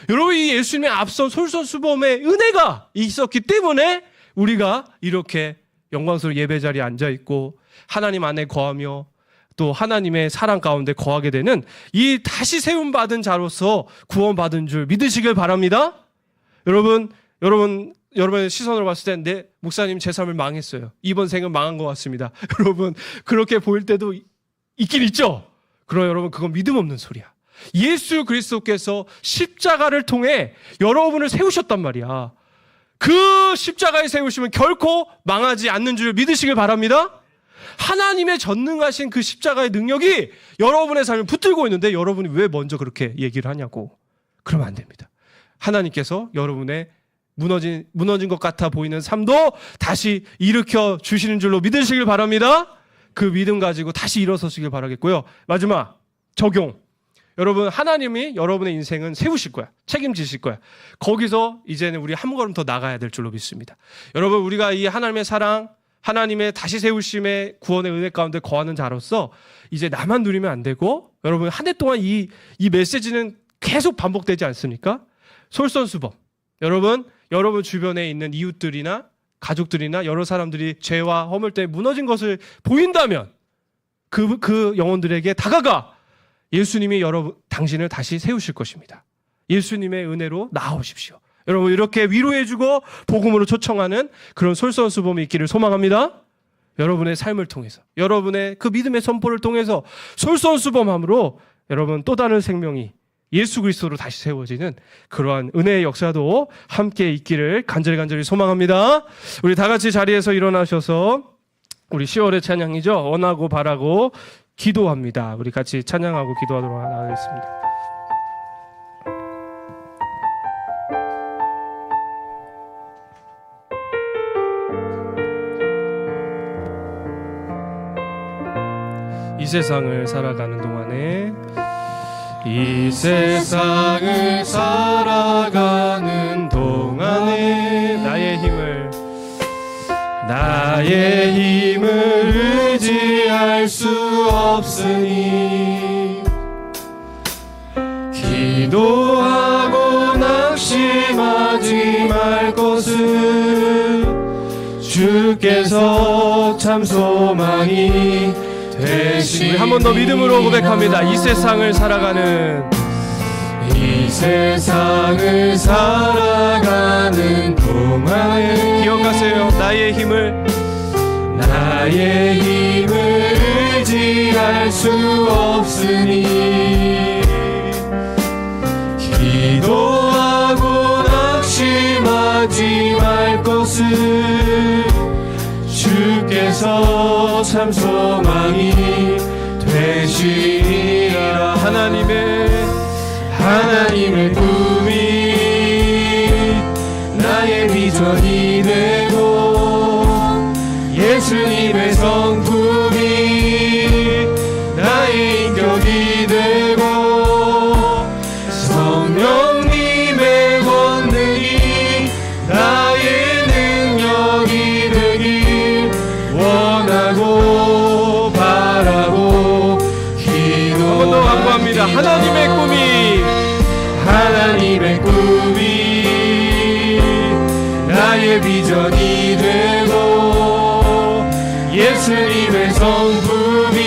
여러분, 이 예수님의 앞선 솔선수범의 은혜가 있었기 때문에 우리가 이렇게 영광스러운 예배 자리에 앉아있고 하나님 안에 거하며 또 하나님의 사랑 가운데 거하게 되는 이 다시 세움받은 자로서 구원받은 줄 믿으시길 바랍니다. 여러분의 시선으로 봤을 때 내 목사님 제 삶을 망했어요. 이번 생은 망한 것 같습니다. 여러분, 그렇게 보일 때도 있긴 있죠. 그럼 여러분, 그건 믿음 없는 소리야. 예수 그리스도께서 십자가를 통해 여러분을 세우셨단 말이야. 그 십자가에 세우시면 결코 망하지 않는 줄 믿으시길 바랍니다. 하나님의 전능하신 그 십자가의 능력이 여러분의 삶을 붙들고 있는데 여러분이 왜 먼저 그렇게 얘기를 하냐고. 그러면 안 됩니다. 하나님께서 여러분의 무너진 것 같아 보이는 삶도 다시 일으켜 주시는 줄로 믿으시길 바랍니다. 그 믿음 가지고 다시 일어서시길 바라겠고요. 마지막, 적용. 여러분, 하나님이 여러분의 인생은 세우실 거야. 책임지실 거야. 거기서 이제는 우리 한 걸음 더 나가야 될 줄로 믿습니다. 여러분, 우리가 이 하나님의 사랑, 하나님의 다시 세우심의 구원의 은혜 가운데 거하는 자로서 이제 나만 누리면 안 되고, 여러분, 한 해 동안 이 메시지는 계속 반복되지 않습니까? 솔선수범. 여러분 주변에 있는 이웃들이나 가족들이나 여러 사람들이 죄와 허물 때문에 무너진 것을 보인다면 그 영혼들에게 다가가 예수님이 당신을 다시 세우실 것입니다. 예수님의 은혜로 나아오십시오. 여러분, 이렇게 위로해주고 복음으로 초청하는 그런 솔선수범이 있기를 소망합니다. 여러분의 삶을 통해서, 여러분의 그 믿음의 선포를 통해서 솔선수범함으로 여러분 또 다른 생명이 예수 그리스도로 다시 세워지는 그러한 은혜의 역사도 함께 있기를 간절히 소망합니다. 우리 다 같이 자리에서 일어나셔서 우리 10월의 찬양이죠. 원하고 바라고 기도합니다. 우리 같이 찬양하고 기도하도록 하겠습니다. 이 세상을 살아가는 동안에 이 세상을 살아가는 동안에 나의 힘을 의지할 수 없으니 기도하고 낙심하지 말 것을 주께서 참 소망이 되시니. 우리 한 번 더 믿음으로 고백합니다. 이 세상을 살아가는 동안에 기억하세요. 나의 힘을 의지할 수 없으니 기도하고 낙심하지 말 것을 주께서 참 소망이 되시리라. 하나님의 꿈이 나의 비전이 되고 예수님의 성품이 나의 인격이 되고 성령님의 권능이 나의 능력이 되길 원하고 바라고 기도. 한 번 더 강구합니다. 하나님의 꿈이 나의 비전이 되고 예수님의 성품이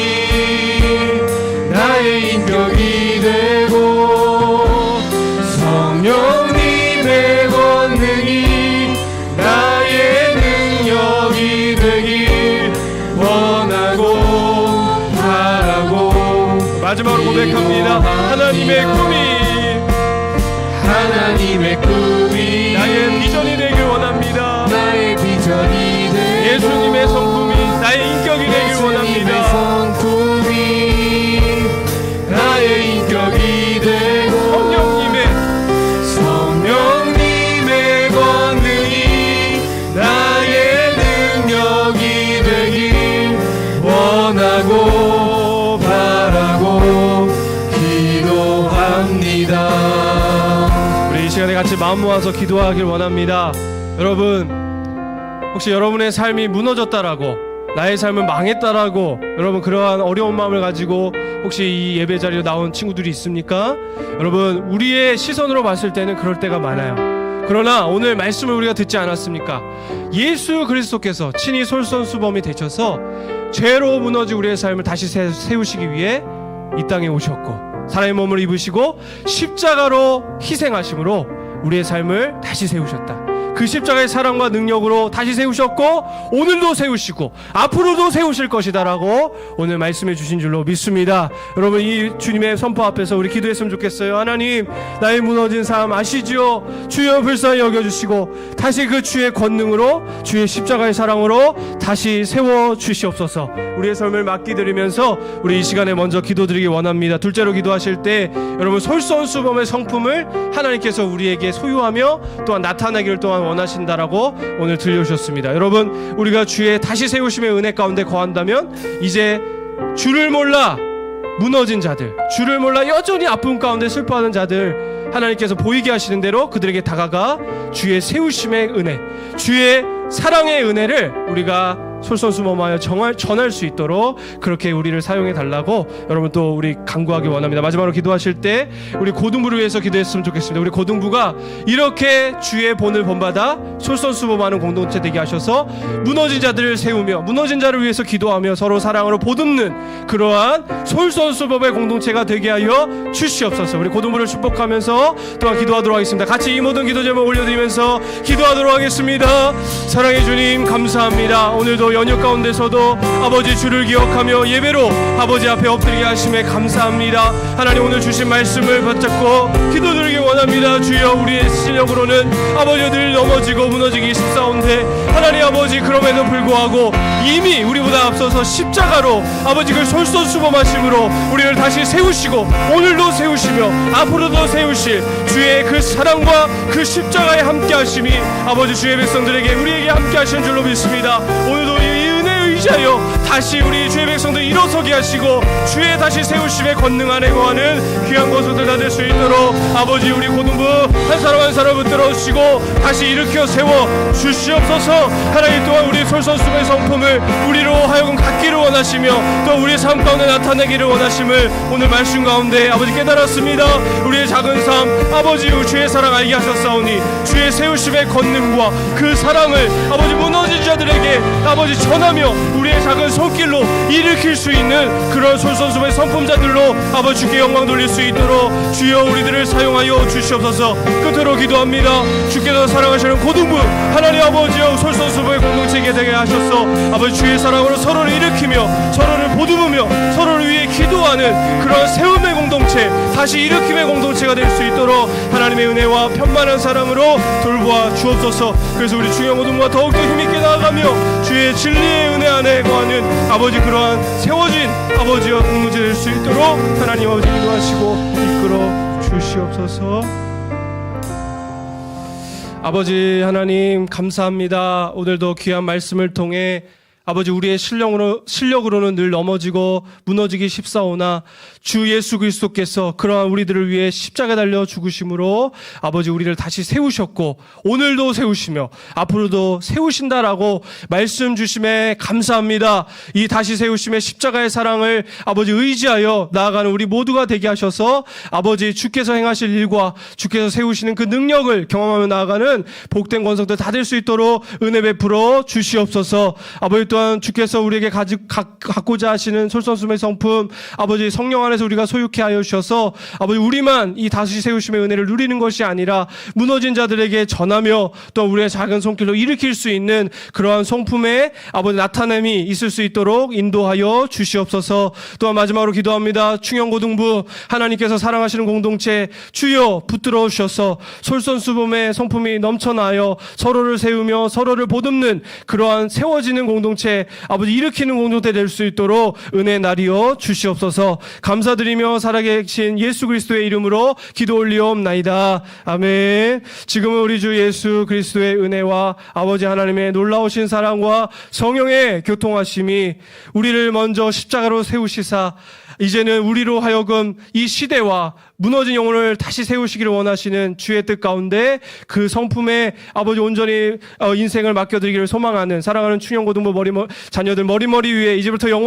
나의 인격이 되고 성령님의 권능이 나의 능력이 되길 원하고 바라고. 마지막으로 고백합니다. 하나님의 꿈이 나의 비전이 되길 원합니다. 예수님의 성품이 시간에 같이 마음 모아서 기도하길 원합니다. 여러분, 혹시 여러분의 삶이 무너졌다라고, 나의 삶은 망했다라고, 여러분 그러한 어려운 마음을 가지고 혹시 이 예배 자리로 나온 친구들이 있습니까? 여러분, 우리의 시선으로 봤을 때는 그럴 때가 많아요. 그러나 오늘 말씀을 우리가 듣지 않았습니까? 예수 그리스도께서 친히 솔선수범이 되셔서 죄로 무너진 우리의 삶을 다시 세우시기 위해 이 땅에 오셨고, 사람의 몸을 입으시고 십자가로 희생하심으로 우리의 삶을 다시 세우셨다. 그 십자가의 사랑과 능력으로 다시 세우셨고, 오늘도 세우시고 앞으로도 세우실 것이다라고 오늘 말씀해 주신 줄로 믿습니다. 여러분, 이 주님의 선포 앞에서 우리 기도했으면 좋겠어요. 하나님, 나의 무너진 삶 아시지요? 주여 불쌍히 여겨주시고 다시 그 주의 권능으로, 주의 십자가의 사랑으로 다시 세워주시옵소서. 우리의 삶을 맡기드리면서 우리 이 시간에 먼저 기도드리기 원합니다. 둘째로 기도하실 때 여러분, 솔선수범의 성품을 하나님께서 우리에게 소유하며 또한 나타내기를 또한 원하신다라고 오늘 들려주셨습니다. 여러분, 우리가 주의 다시 세우심의 은혜 가운데 거한다면 이제 주를 몰라 무너진 자들, 주를 몰라 여전히 아픔 가운데 슬퍼하는 자들, 하나님께서 보이게 하시는 대로 그들에게 다가가 주의 세우심의 은혜, 주의 사랑의 은혜를 우리가 솔선수범하여 전할 수 있도록 그렇게 우리를 사용해 달라고 여러분 또 우리 간구하기 원합니다. 마지막으로 기도하실 때 우리 고등부를 위해서 기도했으면 좋겠습니다. 우리 고등부가 이렇게 주의 본을 본받아 솔선수범하는 공동체 되게 하셔서 무너진 자들을 세우며 무너진 자를 위해서 기도하며 서로 사랑으로 보듬는 그러한 솔선수범의 공동체가 되게 하여 주시옵소서. 우리 고등부를 축복하면서 또한 기도하도록 하겠습니다. 같이 이 모든 기도 제목 올려드리면서 기도하도록 하겠습니다. 사랑의 주님, 감사합니다. 오늘도 연휴 가운데서도 아버지 주를 기억하며 예배로 아버지 앞에 엎드리게 하심에 감사합니다. 하나님, 오늘 주신 말씀을 붙잡고 기도드리기 원합니다. 주여, 우리의 실력으로는 아버지 늘 넘어지고 무너지기 십사온데 하나님 아버지, 그럼에도 불구하고 이미 우리보다 앞서서 십자가로 아버지 그 솔선수범하심으로 우리를 다시 세우시고 오늘도 세우시며 앞으로도 세우실 주의 그 사랑과 그 십자가에 함께 하심이 아버지 주의 백성들에게 우리에게 함께 하시는 줄로 믿습니다. 오늘도 이 은혜에 의지하여 다시 우리 주의 백성들 일어서게 하시고 주의 다시 세우심의 권능 안에 거하는 귀한 것을 다 될 수 있도록 아버지 우리 고등부 한 사람 한 사람 붙들어 주시고 다시 일으켜 세워 주시옵소서. 하나님, 또한 우리 솔선수범의 성품을 우리로 하여금 갖기를 원하시며 또 우리의 삶 가운데 나타내기를 원하심을 오늘 말씀 가운데 아버지 깨달았습니다. 우리의 작은 삶 아버지 주의 사랑 알게 하셨사오니 주의 세우심의 권능과 그 사랑을 아버지 무너진 자들에게 아버지 전하며 우리의 작은 손길로 일으킬 수 있는 그런 솔선수범의 성품자들로 아버지 주께 영광 돌릴 수 있도록 주여 우리들을 사용하여 주시옵소서. 끝으로 기도합니다. 주께서 사랑하시는 고등부 하나님 아버지여, 솔선수범의 공동체가 되게 하셔서 아버지 주의 사랑으로 서로를 일으키며 서로를 보듬으며 서로를 위해 기도하는 그런 세움의 공동체, 다시 일으킴의 공동체가 될 수 있도록 하나님의 은혜와 편만한 사랑으로 돌보아 주옵소서. 그래서 우리 중요 모든과 더욱더 힘있게 나아가며 주의 진리의 은혜 안에 거하는 아버지 그러한 세워진 아버지와 공동체 될 수 있도록 하나님 아버지 기도하시고 이끌어 주시옵소서. 아버지 하나님, 감사합니다. 오늘도 귀한 말씀을 통해 아버지 우리의 실력으로는 늘 넘어지고 무너지기 쉽사오나 주 예수 그리스도께서 그러한 우리들을 위해 십자가에 달려 죽으심으로 아버지 우리를 다시 세우셨고 오늘도 세우시며 앞으로도 세우신다라고 말씀 주심에 감사합니다. 이 다시 세우심의 십자가의 사랑을 아버지 의지하여 나아가는 우리 모두가 되게 하셔서 아버지 주께서 행하실 일과 주께서 세우시는 그 능력을 경험하며 나아가는 복된 권속들 다 될 수 있도록 은혜 베풀어 주시옵소서. 아버지 또한 주께서 우리에게 갖고자 하시는 솔선수범의 성품 아버지 성령 안에서 우리가 소유케 하여 주셔서 아버지 우리만 이 다시 세우심의 은혜를 누리는 것이 아니라 무너진 자들에게 전하며 또 우리의 작은 손길로 일으킬 수 있는 그러한 성품의 아버지 나타냄이 있을 수 있도록 인도하여 주시옵소서. 또한 마지막으로 기도합니다. 충영고등부 하나님께서 사랑하시는 공동체 주여 붙들어 주셔서 솔선수범의 성품이 넘쳐나여 서로를 세우며 서로를 보듬는 그러한 세워지는 공동체 공동체 아버지 일으키는 공동체 될 수 있도록 은혜 나리여 주시옵소서. 감사드리며 살아계신 예수 그리스도의 이름으로 기도 올리옵나이다. 아멘. 지금은 우리 주 예수 그리스도의 은혜와 아버지 하나님의 놀라우신 사랑과 성령의 교통하심이 우리를 먼저 십자가로 세우시사 이제는 우리로 하여금 이 시대와 무너진 영혼을 다시 세우시기를 원하시는 주의 뜻 가운데 그 성품에 아버지 온전히 인생을 맡겨드리기를 소망하는 사랑하는 충영고등부 자녀들 머리머리 위에 이제부터 영원